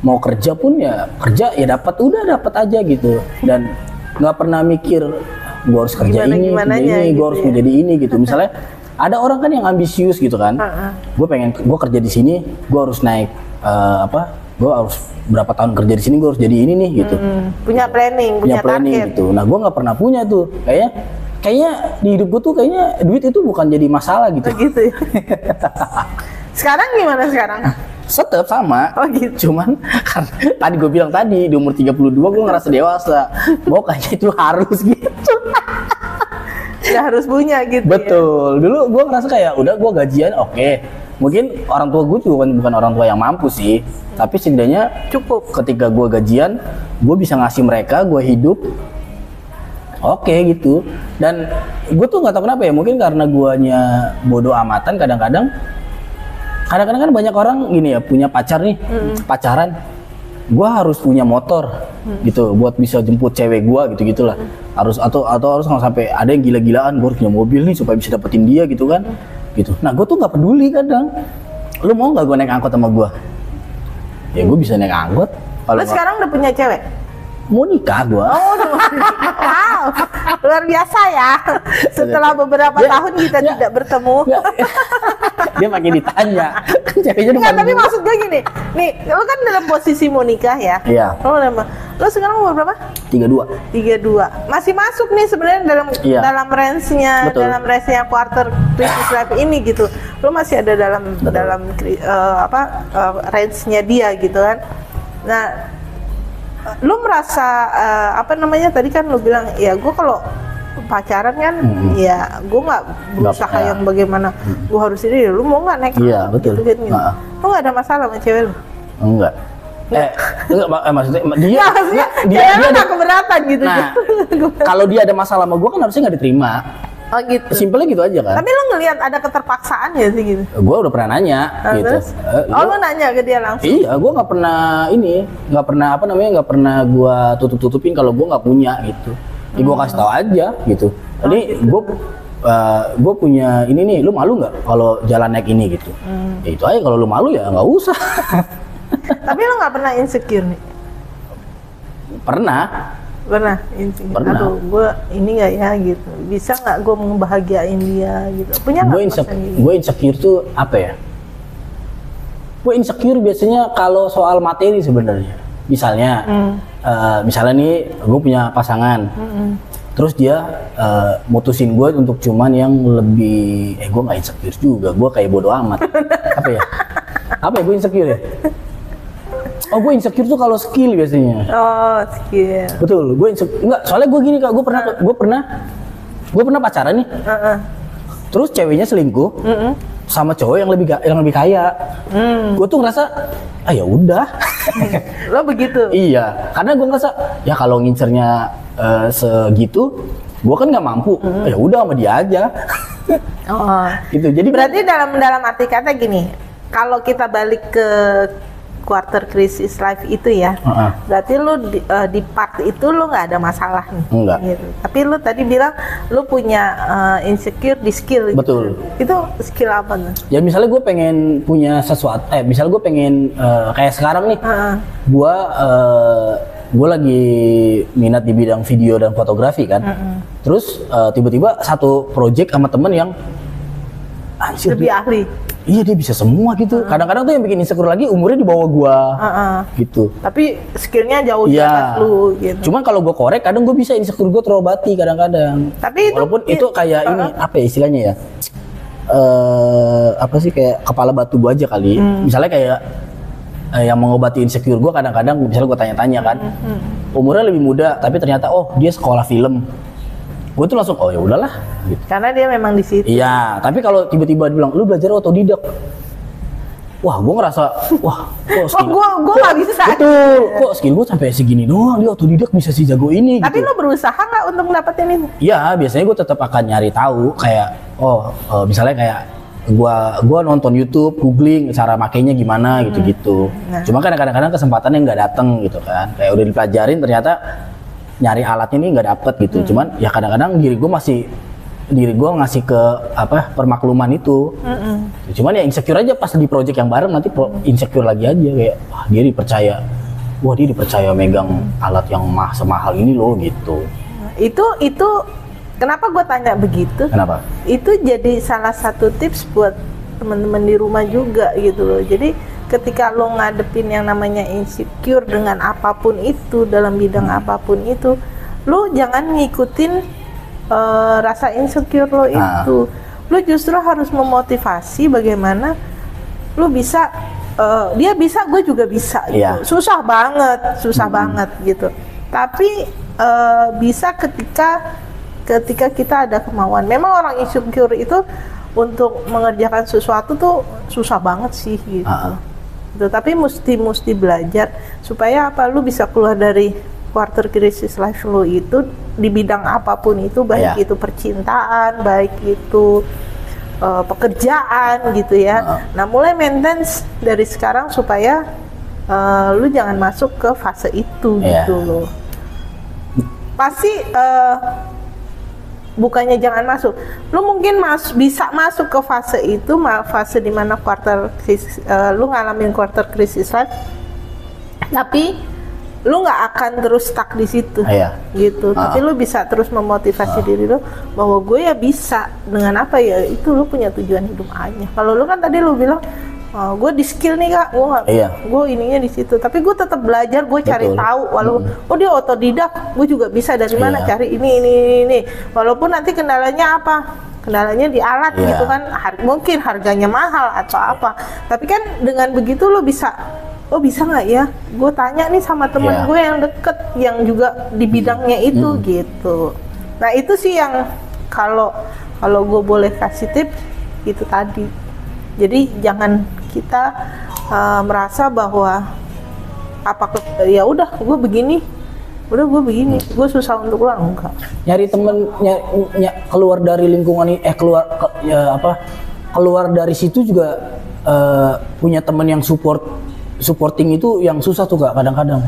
mau kerja pun ya kerja ya dapat aja gitu. Dan nggak pernah mikir gue harus kerja ini, gitu gue harus menjadi ini gitu. Misalnya ada orang kan yang ambisius gitu kan, gue kerja di sini, gue harus naik gue harus berapa tahun kerja di sini, gue harus jadi ini nih gitu. Punya planning, punya target gitu. Nah gue nggak pernah punya tuh, kayaknya di hidup gue tuh kayaknya duit itu bukan jadi masalah gitu. Gitu ya. Sekarang gimana sekarang? Tetap sama. Oh gitu. Cuman karena tadi gue bilang tadi di umur 32 gue ngerasa dewasa, mau kayaknya itu harus gitu. Ya harus punya gitu. Betul. Ya? Dulu gue ngerasa kayak udah gue gajian oke. Mungkin orang tua gue juga bukan orang tua yang mampu sih, tapi setidaknya cukup. Ketika gue gajian, gue bisa ngasih mereka, gue hidup oke gitu. Dan gue tuh nggak tahu kenapa ya, mungkin karena guanya bodoh amatan. Kadang-kadang kan banyak orang gini ya, punya pacar nih, pacaran, gue harus punya motor gitu buat bisa jemput cewek gue gitu-gitulah. Harus atau harus nggak sampai ada yang gila-gilaan, gue harus punya mobil nih supaya bisa dapetin dia gitu kan. Gitu. Nah gue tuh nggak peduli kadang. Lu mau nggak gue naik angkot sama gue? Ya gue bisa naik angkot. Lu sekarang udah punya cewek? Mau nikah gue. Oh, wow, luar biasa ya. Setelah beberapa tahun kita tidak bertemu. Dia makin ditanya. Ceweknya Enggak, tapi maksud gue gini. Nih, lu kan dalam posisi mau nikah ya? Iya. Lu sekarang umur berapa? 32. Masih masuk nih sebenarnya dalam range-nya, dalam range-nya quarter crisis life ini gitu. Lu masih ada dalam range-nya dia gitu kan. Nah, lu merasa tadi kan lu bilang ya gue kalau pacaran kan ya gue nggak berusaha yang bagaimana gue harus ini, lu mau nggak naik betul gitu. Lu nggak ada masalah sama cewek lu? Enggak. Maksudnya dia ada keberatan gitu. Nah, kalau dia ada masalah sama gue kan harusnya nggak diterima. Oh gitu. Simpelnya gitu aja kan. Tapi lu ngelihat ada keterpaksaan ya sih gitu? Gue udah pernah nanya gitu. Lu nanya ke dia langsung? Iya, gue nggak pernah gue tutup-tutupin kalau gue nggak punya gitu. Ya gue kasih tahu aja gitu. Ini gue punya ini nih, lu malu nggak kalau jalan naik ini gitu? Ya itu aja, kalau lu malu ya nggak usah. Tapi lu nggak pernah insecure nih? Pernah insecure. Aduh, gue ini nggak ya gitu. Bisa nggak gue membahagiain dia gitu? Punya nggak? Gue insecure tuh apa ya? Gue insecure biasanya kalau soal materi sebenarnya. Misalnya nih gue punya pasangan. Terus dia mutusin gue untuk cuman yang lebih, gue nggak insecure juga, gue kayak bodo amat. Apa ya gue insecure ya? Oh, gue insecure tuh kalau skill biasanya. Oh, skill. Betul, gue insecure. Enggak, soalnya gue gini Kak, gue pernah pacaran nih. Terus ceweknya selingkuh sama cowok yang lebih kaya. Gue tuh ngerasa, ya udah. Lo begitu? Iya, karena gue ngerasa ya kalau ngincernya segitu, gue kan nggak mampu. Ya udah sama dia aja. Gitu. Jadi berarti dalam arti kata gini, kalau kita balik ke quarter crisis life itu ya, berarti lu di part itu lu nggak ada masalah nih. Enggak. Gitu. Tapi lu tadi bilang lu punya insecure di skill. Betul. Gitu. Itu skill apa tuh? Ya misalnya gue pengen punya sesuatu, misalnya gue pengen kayak sekarang nih, gue lagi minat di bidang video dan fotografi kan. Terus tiba-tiba satu project sama temen yang anjir, lebih ahli. Iya, dia bisa semua gitu. Kadang-kadang tuh yang bikin insecure lagi umurnya di bawah gua. Gitu. Tapi skillnya jauh di atas lu gitu. Cuman kalau gua korek kadang gua bisa insecure gua terobati kadang-kadang. Tapi walaupun itu kayak ini apa ya istilahnya ya? Apa sih, kayak kepala batu gua aja kali. Misalnya kayak yang mengobati insecure gua kadang-kadang misalnya gua tanya-tanya kan. Umurnya lebih muda tapi ternyata dia sekolah film. Gue tuh langsung ya udahlah gitu. Karena dia memang di situ. Iya, tapi kalau tiba-tiba dibilang lu belajar otodidak, wah gue ngerasa kok skill gue nggak bisa. Betul, kok skill gue sampai segini doang, dia otodidak bisa si jago ini. Tapi gitu. lo berusaha nggak untuk dapetin ini? Iya, biasanya gue tetap akan nyari tahu kayak misalnya kayak gue nonton YouTube, googling cara makainya gimana gitu-gitu. Nah. Cuma kadang-kadang kesempatannya nggak datang gitu kan, kayak udah dipelajarin ternyata nyari alatnya ini nggak dapet gitu. Cuman ya kadang-kadang diri gue ngasih ke permakluman itu. Cuman ya insecure aja pas di project yang bareng nanti insecure lagi aja kayak dia dipercaya megang alat yang semahal ini loh gitu. Itu kenapa gue tanya begitu? Kenapa? Itu jadi salah satu tips buat teman-teman di rumah juga gitu loh. Jadi ketika lo ngadepin yang namanya insecure dengan apapun itu dalam bidang apapun itu, lo jangan ngikutin rasa insecure lo itu. Lo justru harus memotivasi bagaimana lo bisa, dia bisa, gue juga bisa gitu. Susah banget gitu. Tapi bisa ketika kita ada kemauan. Memang orang insecure itu untuk mengerjakan sesuatu tuh susah banget sih gitu. Tapi mesti belajar supaya apa, lu bisa keluar dari quarter crisis life lu itu di bidang apapun itu, baik itu percintaan, baik itu pekerjaan gitu ya. Nah, mulai maintenance dari sekarang supaya lu jangan masuk ke fase itu gitu loh. Pasti bukannya jangan masuk, lu mungkin bisa masuk ke fase itu, fase dimana quarter crisis, lu ngalamin quarter crisis life, tapi lu nggak akan terus stuck di situ, gitu. Tapi lu bisa terus memotivasi diri lu bahwa gue ya bisa dengan apa ya, itu lu punya tujuan hidup aja. Kalau lu kan tadi lu bilang gue di skill nih kak, gue ininya di situ, tapi gue tetap belajar, gue cari tahu, walaupun dia otodidak, gue juga bisa dari mana cari ini, walaupun nanti kendalanya apa, kendalanya di alat gitu kan, mungkin harganya mahal atau apa, tapi kan dengan begitu lo bisa, bisa nggak ya, gue tanya nih sama teman gue yang deket, yang juga di bidangnya itu gitu. Nah itu sih yang kalau gue boleh kasih tips itu tadi. Jadi jangan kita merasa bahwa ya udah gue begini, gue susah untuk keluar, enggak. Nyari temen, keluar dari lingkungan ini, keluar dari situ juga punya temen yang supporting itu yang susah tuh kak kadang-kadang.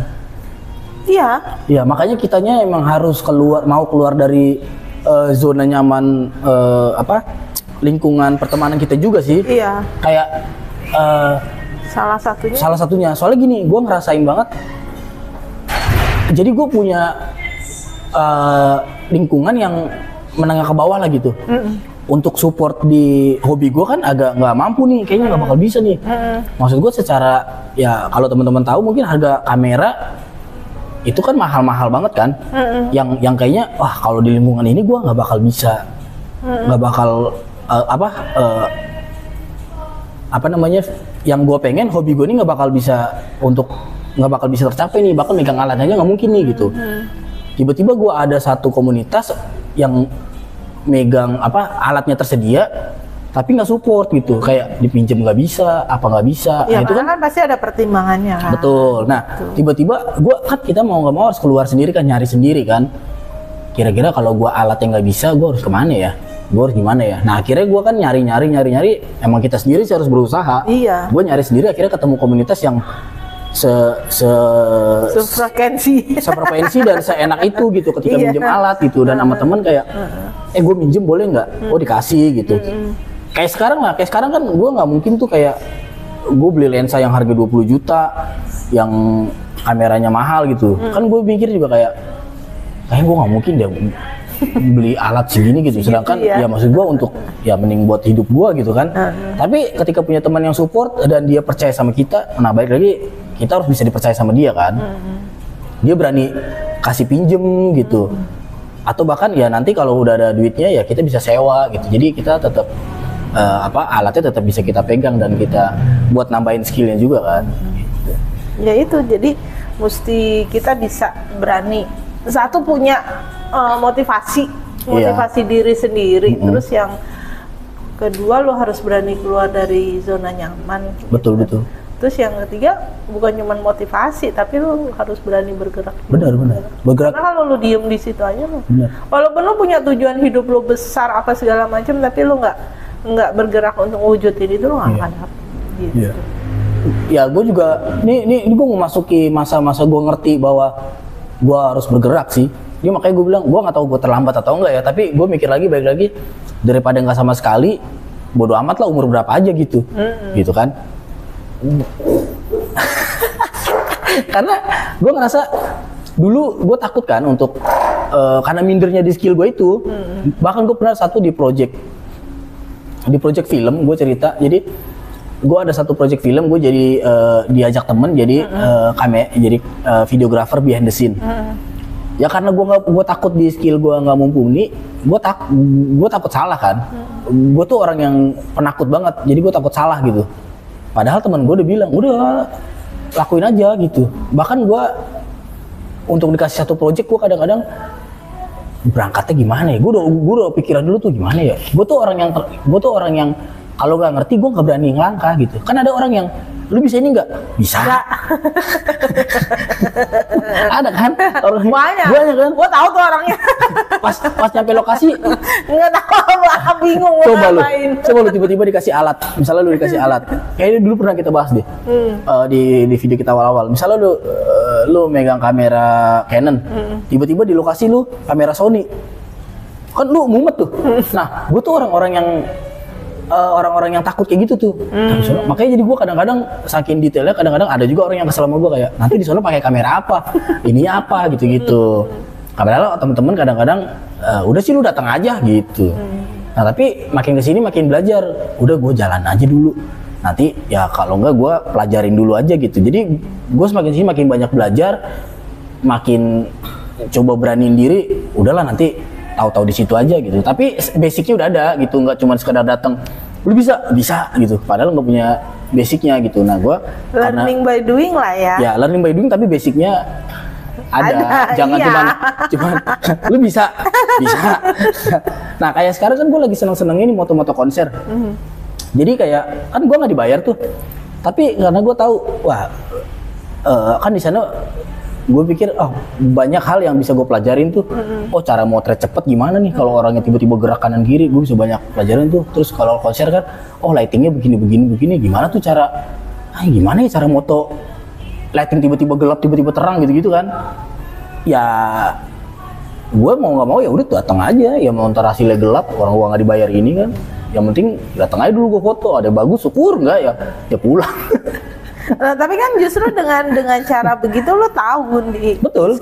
Iya. Ya makanya kitanya emang harus mau keluar dari zona nyaman lingkungan pertemanan kita juga sih. Iya. Kayak salah satunya. Soalnya gini, gue ngerasain banget. Jadi gue punya lingkungan yang menengah ke bawah lah gitu. Untuk support di hobi gue kan agak nggak mampu nih, kayaknya nggak bakal bisa nih. Maksud gue secara ya kalau teman-teman tahu mungkin harga kamera itu kan mahal-mahal banget kan. Yang kayaknya wah kalau di lingkungan ini gue nggak bakal bisa, nggak bakal yang gue pengen hobi gue ini nggak bakal bisa tercapai nih, bahkan megang alat aja nggak mungkin nih gitu. Tiba-tiba gue ada satu komunitas yang megang alatnya tersedia tapi nggak support gitu, kayak dipinjem nggak bisa, nggak bisa. Ya, nah, itu kan pasti ada pertimbangannya kan. Betul. Nah tiba-tiba kita mau nggak mau harus keluar sendiri kan, nyari sendiri kan. Kira-kira kalau gue alatnya nggak bisa, gue harus kemana ya? Gue harus gimana ya? Nah akhirnya gue kan nyari, emang kita sendiri sih harus berusaha. Iya. Gue nyari sendiri, akhirnya ketemu komunitas yang sefrekuensi dan seenak itu gitu ketika minjem alat gitu, dan sama temen kayak gue minjem boleh nggak? Oh dikasih gitu. Kayak sekarang kan gue nggak mungkin tuh kayak gue beli lensa yang harga 20 juta yang kameranya mahal gitu. Kan gue mikir juga kayak gue nggak mungkin deh beli alat segini gitu, sedangkan ya maksud gue untuk ya mending buat hidup gue gitu kan. Tapi ketika punya teman yang support dan dia percaya sama kita, nah balik lagi kita harus bisa dipercaya sama dia kan. Dia berani kasih pinjem gitu, atau bahkan ya nanti kalau udah ada duitnya ya kita bisa sewa gitu. Jadi kita tetap alatnya tetap bisa kita pegang dan kita buat nambahin skillnya juga kan. Ya itu, jadi mesti kita bisa berani, satu punya motivasi diri sendiri. Terus yang kedua lu harus berani keluar dari zona nyaman. Betul gitu. betul. Terus yang ketiga bukan cuma motivasi, tapi lu harus berani bergerak. Benar. Bergerak. Karena kalau lu diem di situ aja lu. Benar. Walaupun lu punya tujuan hidup lu besar apa segala macam, tapi lu nggak bergerak untuk wujudin itu, lu nggak akan dapet. Gitu. Iya. Ya gue juga, nih gue mau masuki masa-masa gue ngerti bahwa gue harus bergerak sih. Ini makanya gue bilang, gue nggak tahu gue terlambat atau enggak ya, tapi gue mikir lagi, balik lagi, daripada nggak sama sekali, bodo amat lah umur berapa aja gitu, gitu kan. Karena gue ngerasa dulu gue takut kan untuk karena mindernya di skill gue itu. Bahkan gue pernah satu di project film gue cerita. Jadi gue ada satu project film, gue jadi diajak temen jadi videographer behind the scene. Ya karena gue takut di skill gue nggak mumpuni, gue takut salah kan. Gue tuh orang yang penakut banget, jadi gue takut salah gitu. Padahal teman gue udah bilang, udah lakuin aja gitu. Bahkan gue untuk dikasih satu project, gue kadang-kadang berangkatnya gimana ya? Gue udah pikiran dulu tuh gimana ya? Gue tuh orang yang kalau nggak ngerti gue nggak berani ngelangkah gitu. Kan ada orang yang, lu bisa ini nggak? Bisa. Ada kan? Orang banyak kan? Gue tahu tuh orangnya. pas nyampe lokasi nggak tahu, bingung mau ngapain. Coba lu tiba-tiba dikasih alat. Misalnya lu dikasih alat. Kayaknya dulu pernah kita bahas deh. Di video kita awal-awal. Misalnya lu megang kamera Canon. Tiba-tiba di lokasi lu kamera Sony. Kan lu mumet tuh. Nah, gue tuh orang-orang yang takut kayak gitu tuh. Makanya jadi gue kadang-kadang saking detailnya, kadang-kadang ada juga orang yang kesel sama gue kayak, nanti di sana pakai kamera apa, ini apa gitu-gitu. Padahal temen-temen kadang-kadang udah sih lu datang aja gitu. Nah tapi makin kesini makin belajar, udah gue jalan aja dulu. Nanti ya kalau enggak gue pelajarin dulu aja gitu. Jadi gue semakin sini makin banyak belajar, makin coba beraniin diri. Udahlah nanti tahu-tahu di situ aja gitu. Tapi basicnya udah ada gitu, nggak cuma sekedar datang. Lu bisa gitu. Padahal nggak punya basicnya gitu. Nah gue learning by doing lah ya. Ya learning by doing tapi basicnya ada. Jangan cuman lu bisa. Nah kayak sekarang kan gue lagi seneng ini moto-moto konser. Jadi kayak kan gue nggak dibayar tuh. Tapi karena gue tahu wah kan di sana gue pikir banyak hal yang bisa gue pelajarin tuh. Cara motret cepet gimana nih kalau orangnya tiba-tiba gerak kanan kiri, gue bisa banyak pelajarin tuh. Terus kalau konser kan lightingnya begini gimana tuh cara gimana ya cara moto lighting tiba-tiba gelap tiba-tiba terang gitu kan. Ya gue mau nggak mau ya udah datang aja, ya mau ntar hasilnya gelap orang gue nggak dibayar ini kan, yang penting datang aja dulu gue foto, ada bagus syukur, nggak ya pulang. Nah, tapi kan justru dengan cara begitu lo tahu nih. Betul.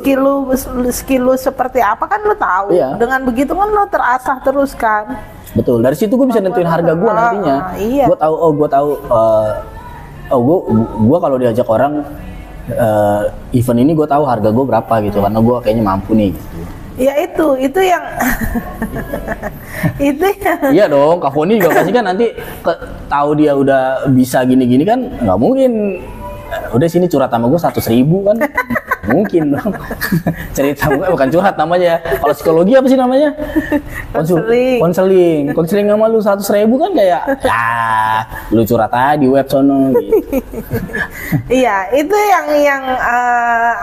Skill lu seperti apa kan lo tahu. Iya. Dengan begitu kan lo terasah terus kan. Betul. Dari situ gue bisa nentuin harga gue nantinya. Iya. Gue tahu. Gue kalau diajak orang event ini gue tahu harga gue berapa gitu karena gue kayaknya mampu nih. Gitu. Ya itu yang itu yang iya dong, Kak Foni juga pasti kan nanti tahu dia udah bisa gini-gini kan nggak mungkin udah sini curhat sama gue 100.000 kan mungkin dong. Cerita bukan curhat namanya, kalau psikologi apa sih namanya, konseling sama lu 100.000 kan kayak lu curhat aja di web sono gitu. Iya itu yang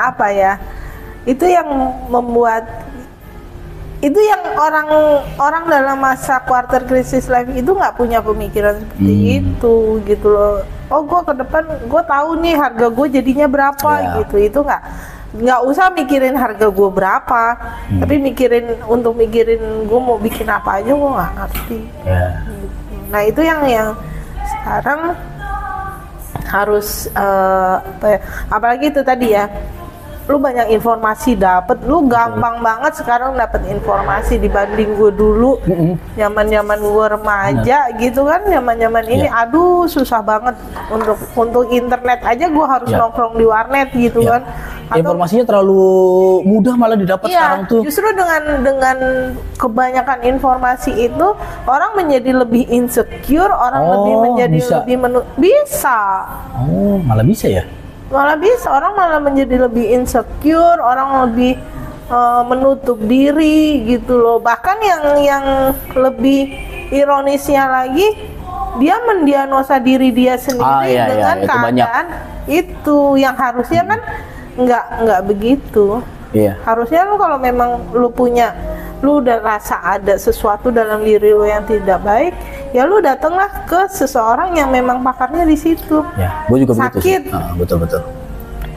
apa ya, itu yang membuat itu yang orang dalam masa quarter crisis life itu nggak punya pemikiran seperti itu gitu loh. Gue ke depan gue tahu nih harga gue jadinya berapa gitu. Itu nggak usah mikirin harga gue berapa, tapi mikirin gue mau bikin apa aja gue nggak ngerti. Nah itu yang sekarang harus apalagi itu tadi ya. Lu banyak informasi dapet, lu gampang banget sekarang dapet informasi dibanding gue dulu, zaman gue remaja gitu kan, zaman ini aduh susah banget untuk internet aja gue harus nongkrong di warnet gitu kan. Atau, informasinya terlalu mudah malah didapat sekarang tuh. Justru dengan kebanyakan informasi itu orang menjadi lebih insecure, orang bisa. Malah bisa ya? Malah bisa, orang malah menjadi lebih insecure, orang lebih menutup diri gitu loh. Bahkan yang lebih ironisnya lagi dia mendiagnosa diri dia sendiri dengan itu keadaan itu yang harusnya kan nggak begitu. Harusnya lu kalau memang lu udah rasa ada sesuatu dalam diri lu yang tidak baik, ya lu datanglah ke seseorang yang memang pakarnya di situ. Gue juga sakit, betul.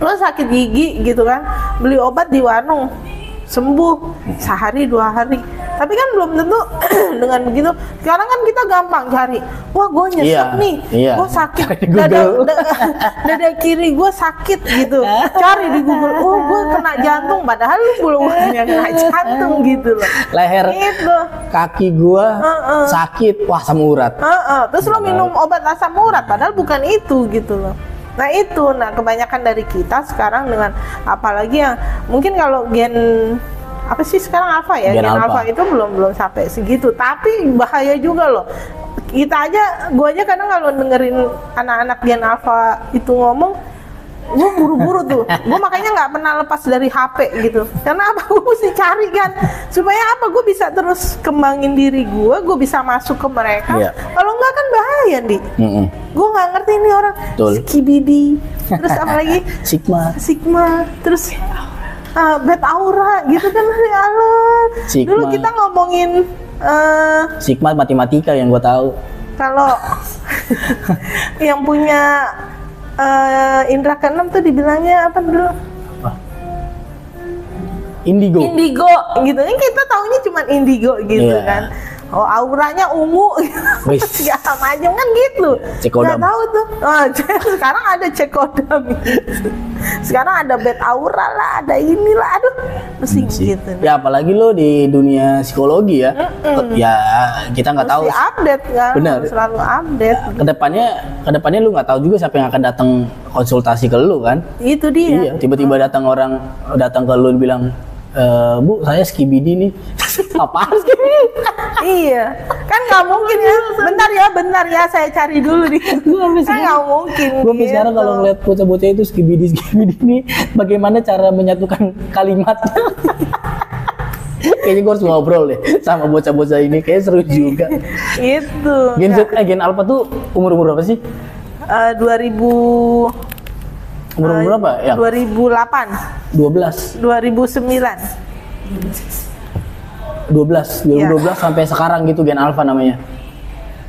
Lo sakit gigi gitu kan, beli obat di warung, sembuh sehari 2 hari. Tapi kan belum tentu dengan begitu. Sekarang kan kita gampang cari, wah gue nyesek nih, gue sakit, dada kiri gue sakit gitu. Cari di Google, oh gue kena jantung, padahal lu belum kena jantung gitu loh. Leher, gitu. kaki gue sakit, wah asam urat. Terus lo minum obat asam urat, padahal bukan itu gitu loh. Nah kebanyakan dari kita sekarang dengan apalagi yang mungkin kalau gen apa sih sekarang alfa ya, gen alfa itu belum sampai segitu, tapi bahaya juga loh. Kita aja, gue aja kadang kalau dengerin anak-anak gen alfa itu ngomong, gue buru-buru tuh, gue makanya nggak pernah lepas dari HP gitu. Karena apa? Gue mesti cari kan, supaya apa? Gue bisa terus kembangin diri gue bisa masuk ke mereka. Kalau nggak kan bahaya nih. Gue nggak ngerti ini orang skibidi, terus apa lagi? Sigma, terus bad aura gitu kan. Dulu kita ngomongin Sigma matematika yang gue tahu. Kalau yang punya indra keenam tuh dibilangnya apa dulu? Indigo gitu. Ini kita taunya cuma indigo gitu kan. Oh, auranya ungu gitu. Segala macam kan gitu. Nggak tahu tuh. Sekarang ada cekodam gitu. Sekarang ada bad aura lah, ada inilah, aduh mesti gitu. Ya apalagi lo di dunia psikologi ya. Ya kita nggak tahu. Update kan. Bener. Selalu update. Kedepannya lu nggak tahu juga siapa yang akan datang konsultasi ke lu kan. Itu dia. Iya, tiba-tiba datang ke lu dan bilang, Bu, saya skibidi nih. Apaan skibidi? Iya, kan nggak mungkin ya. Bentar ya, saya cari dulu nih. Kan nggak mungkin. Gue gitu. Sekarang kalau ngeliat bocah-bocah itu skibidi ini, bagaimana cara menyatukan kalimatnya? Kayaknya gue harus ngobrol deh sama bocah-bocah ini, kayaknya seru juga. Itu. Gen Alpha tuh umur berapa sih? 2000. Umur berapa ya? 2008. 2009. 2012 sampai sekarang gitu Gen Alpha namanya.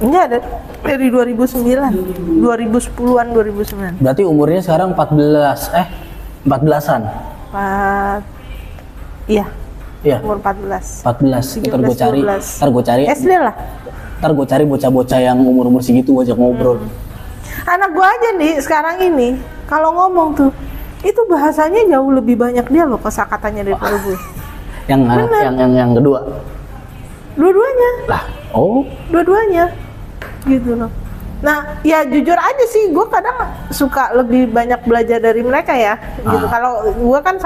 Enggak, dari 2009. 2010-an 2009. Berarti umurnya sekarang 14-an. Iya. Umur 14. Ntar gue cari. SD lah. Ntar gue cari bocah-bocah yang umur segitu, ajak ngobrol. Anak gue aja nih sekarang ini kalau ngomong tuh itu bahasanya jauh lebih banyak dia loh kosakatanya daripada gue. Yang kedua. Dua-duanya. Lah, dua-duanya. Gitu loh. Nah, ya jujur aja sih gue kadang suka lebih banyak belajar dari mereka ya. Gitu. Kalau gue kan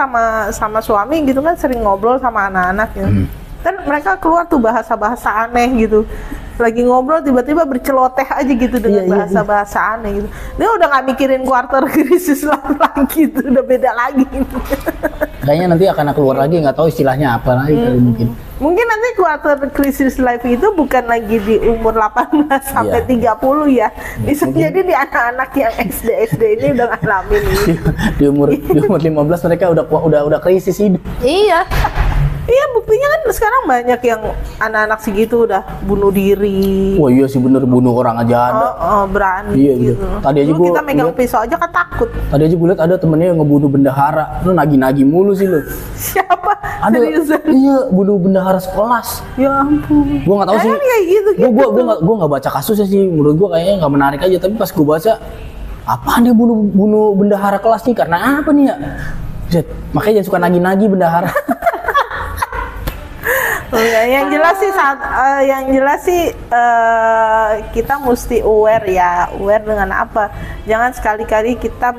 sama suami gitu kan sering ngobrol sama anak-anak gitu. Kan mereka keluar tuh bahasa-bahasa aneh gitu. Lagi ngobrol tiba-tiba berceloteh aja gitu dengan bahasa-bahasa aneh gitu. Dia udah nggak mikirin quarter krisis lagi tuh, udah beda lagi. Kayaknya nanti akan keluar lagi, nggak tahu istilahnya apa lagi kali mungkin. Mungkin nanti quarter crisis life itu bukan lagi di umur 18 sampai 30 ya. Bisa jadi di anak-anak yang SD ini udah ngalamin ini. di umur 15 mereka udah krisis hidup. Iya, buktinya kan sekarang banyak yang anak-anak segitu udah bunuh diri. Wah iya sih bener, bunuh orang aja ada. Berani gitu. Tadi aja kita megang pisau aja kan takut. Tadi aja gue liat ada temennya yang ngebunuh bendahara. Lu nagi-nagi mulu sih lu. Siapa? Ada. Seriusan? Iya, bunuh bendahara sekelas. Ya ampun. Gue nggak tahu sih. Kayak gitu. Gue nggak baca kasusnya sih. Menurut gue kayaknya nggak menarik aja. Tapi pas gue baca, apaan dia bunuh bendahara kelas nih? Karena apa nih ya? Makanya jangan suka nagi-nagi bendahara. Yang jelas sih kita mesti aware dengan apa. Jangan sekali-kali kita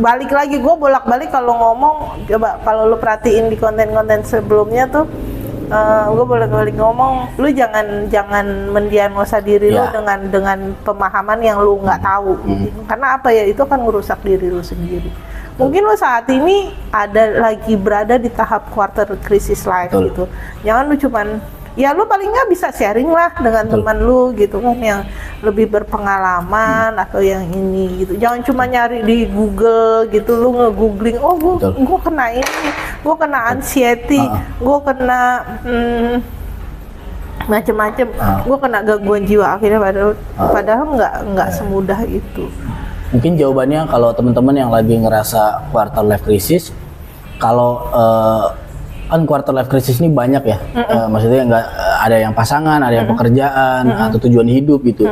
balik lagi. Gue bolak-balik kalau ngomong, coba kalau lu perhatiin di konten-konten sebelumnya tuh, gue bolak-balik ngomong, lu jangan mendiagnosa diri lu dengan pemahaman yang lu nggak tahu. Karena apa ya, itu akan merusak diri lu sendiri. Mungkin lo saat ini berada di tahap quarter crisis life gitu. Jangan lu cuman ya lu paling nggak bisa sharing lah dengan teman lu gitu kan yang lebih berpengalaman atau yang ini gitu. Jangan cuma nyari di Google gitu, lu nge-googling, oh gua kena ini, gua kena anxiety, gua kena macem-macem, gua kena gangguan jiwa akhirnya, padahal nggak semudah itu. Mungkin jawabannya kalau teman-teman yang lagi ngerasa quarter life crisis, kalau kan quarter life crisis ini banyak ya, maksudnya nggak ada yang pasangan, ada yang pekerjaan atau tujuan hidup gitu.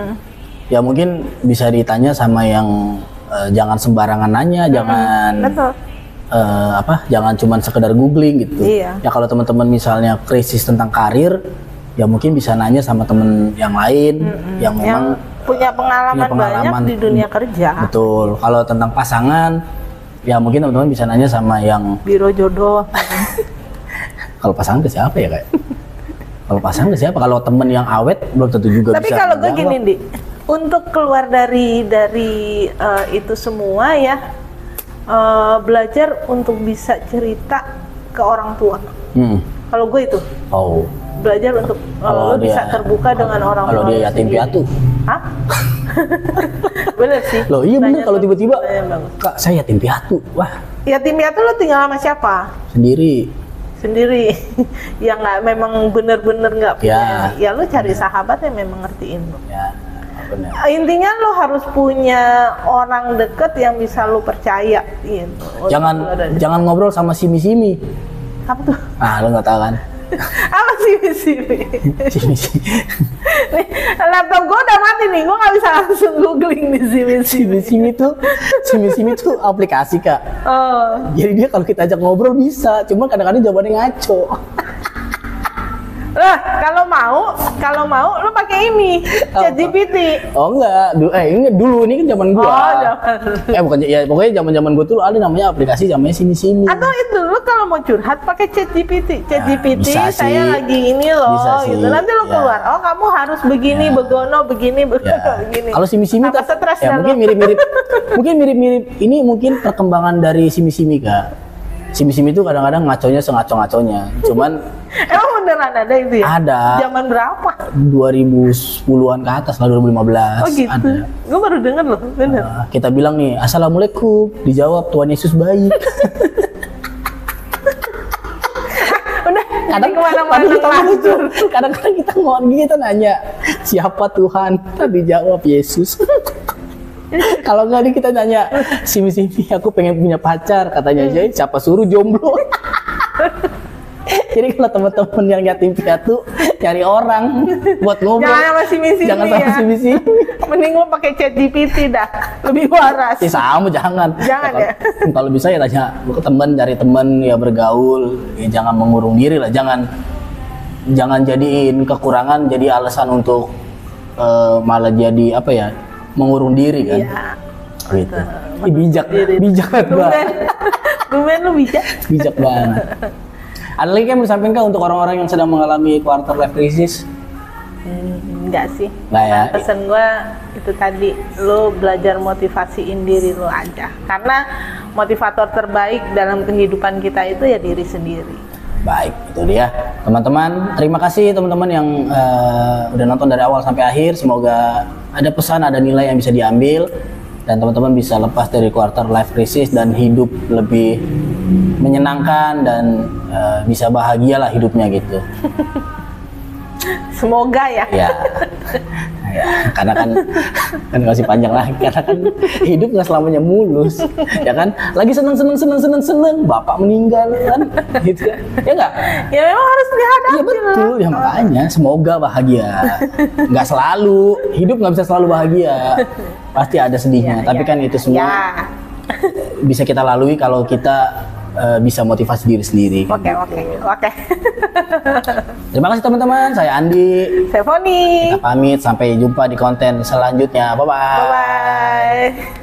Ya mungkin bisa ditanya sama yang jangan sembarangan nanya, jangan cuman sekedar googling gitu. Ya kalau teman-teman misalnya krisis tentang karir, ya mungkin bisa nanya sama temen yang lain yang memang punya pengalaman banyak di dunia kerja. Betul. Kalau tentang pasangan, ya mungkin teman-teman bisa nanya sama yang biro jodoh. Kalau pasangan ke siapa ya kayak? Kalau pasangan ke siapa? Kalau temen yang awet belum tentu juga. Tapi bisa kalau gue gini, Di, untuk keluar dari itu semua ya, belajar untuk bisa cerita ke orang tua. Kalau gue itu. Belajar untuk lo bisa terbuka dengan orang tua. Kalau dia yatim piatu. Hah? Bener sih. Loh iya bener, kalau tiba-tiba Kak saya yatim piatu. Wah. Yatim piatu lo tinggal sama siapa? Sendiri. Yang nggak memang bener-bener nggak punya. Ya lo cari sahabat yang memang ngertiin lo. Ya, bener. Intinya lo harus punya orang deket yang bisa lo percaya gitu. Jangan ngobrol sama simi-simi. Apa tuh? Lo nggak tahu kan? Apa simi-simi? Nih, laptop gue udah mati nih, gue nggak bisa langsung googling di simi-simi. Simi-simi tuh aplikasi, Kak. Jadi dia kalau kita ajak ngobrol bisa, cuma kadang-kadang jawabannya ngaco. Lah, kalau mau lu pakai ini, ChatGPT. Oh enggak, dulu ini kan zaman gua. Pokoknya zaman gua tuh ada namanya aplikasi namanya Simi-Simi. Atau itu lu kalau mau curhat pakai ChatGPT. ChatGPT saya lagi ini loh gitu. Nanti lu keluar, oh kamu harus begini, begini. Kalau Simi-Simi mungkin mirip ini mungkin perkembangan dari Simi-Simi, Kak. Simi-Simi itu kadang-kadang ngaconya sengaco-ngaconya. Cuman emang beneran ada itu ya? Ada. Zaman berapa? 2010-an ke atas lah, 2015. Oh gitu. Gue baru denger loh, bener. Kita bilang nih, Assalamualaikum. Dijawab, Tuhan Yesus baik. Udah, kadang kemana-mana kadang-kadang kita nanya, siapa Tuhan? Tadi dijawab Yesus. Kalau nggak nih kita nanya, Simi-Simi aku pengen punya pacar, katanya aja siapa suruh jomblo. Jadi kalau teman-teman yang yatim piatu cari orang buat ngobrol, jangan sama Simi-Simi. Mending lo pakai ChatGPT dah, lebih waras. Sama jangan ya. Kalau bisa ya tanya ke teman, cari teman ya bergaul, ya jangan mengurung diri lah, jangan jadiin kekurangan jadi alasan untuk malah jadi apa ya, mengurung diri kan. Gitu. Bijak banget. Lumayan lu bijak banget. Ada lagi yang mau disampaikan Kak untuk orang-orang yang sedang mengalami quarter life crisis? Enggak sih. Nggak ya. Pesan gue itu tadi, lo belajar motivasiin diri lo aja. Karena motivator terbaik dalam kehidupan kita itu ya diri sendiri. Baik, itu dia teman-teman. Terima kasih teman-teman yang udah nonton dari awal sampai akhir. Semoga ada pesan, ada nilai yang bisa diambil, dan teman-teman bisa lepas dari quarter life crisis dan hidup lebih menyenangkan dan bisa bahagia lah hidupnya gitu. Semoga ya. Ya, karena kan masih panjang lagi, karena kan hidup nggak selamanya mulus, ya kan? Lagi seneng, bapak meninggal kan, gitu kan? Ya nggak? Ya memang harus dihadapi. Iya betul, ya makanya semoga bahagia. Nggak selalu, hidup nggak bisa selalu bahagia, pasti ada sedihnya. Tapi kan itu semua bisa kita lalui kalau kita bisa motivasi diri sendiri. Oke. Terima kasih teman-teman. Saya Andi. Saya Foni. Kita pamit, sampai jumpa di konten selanjutnya. Bye-bye.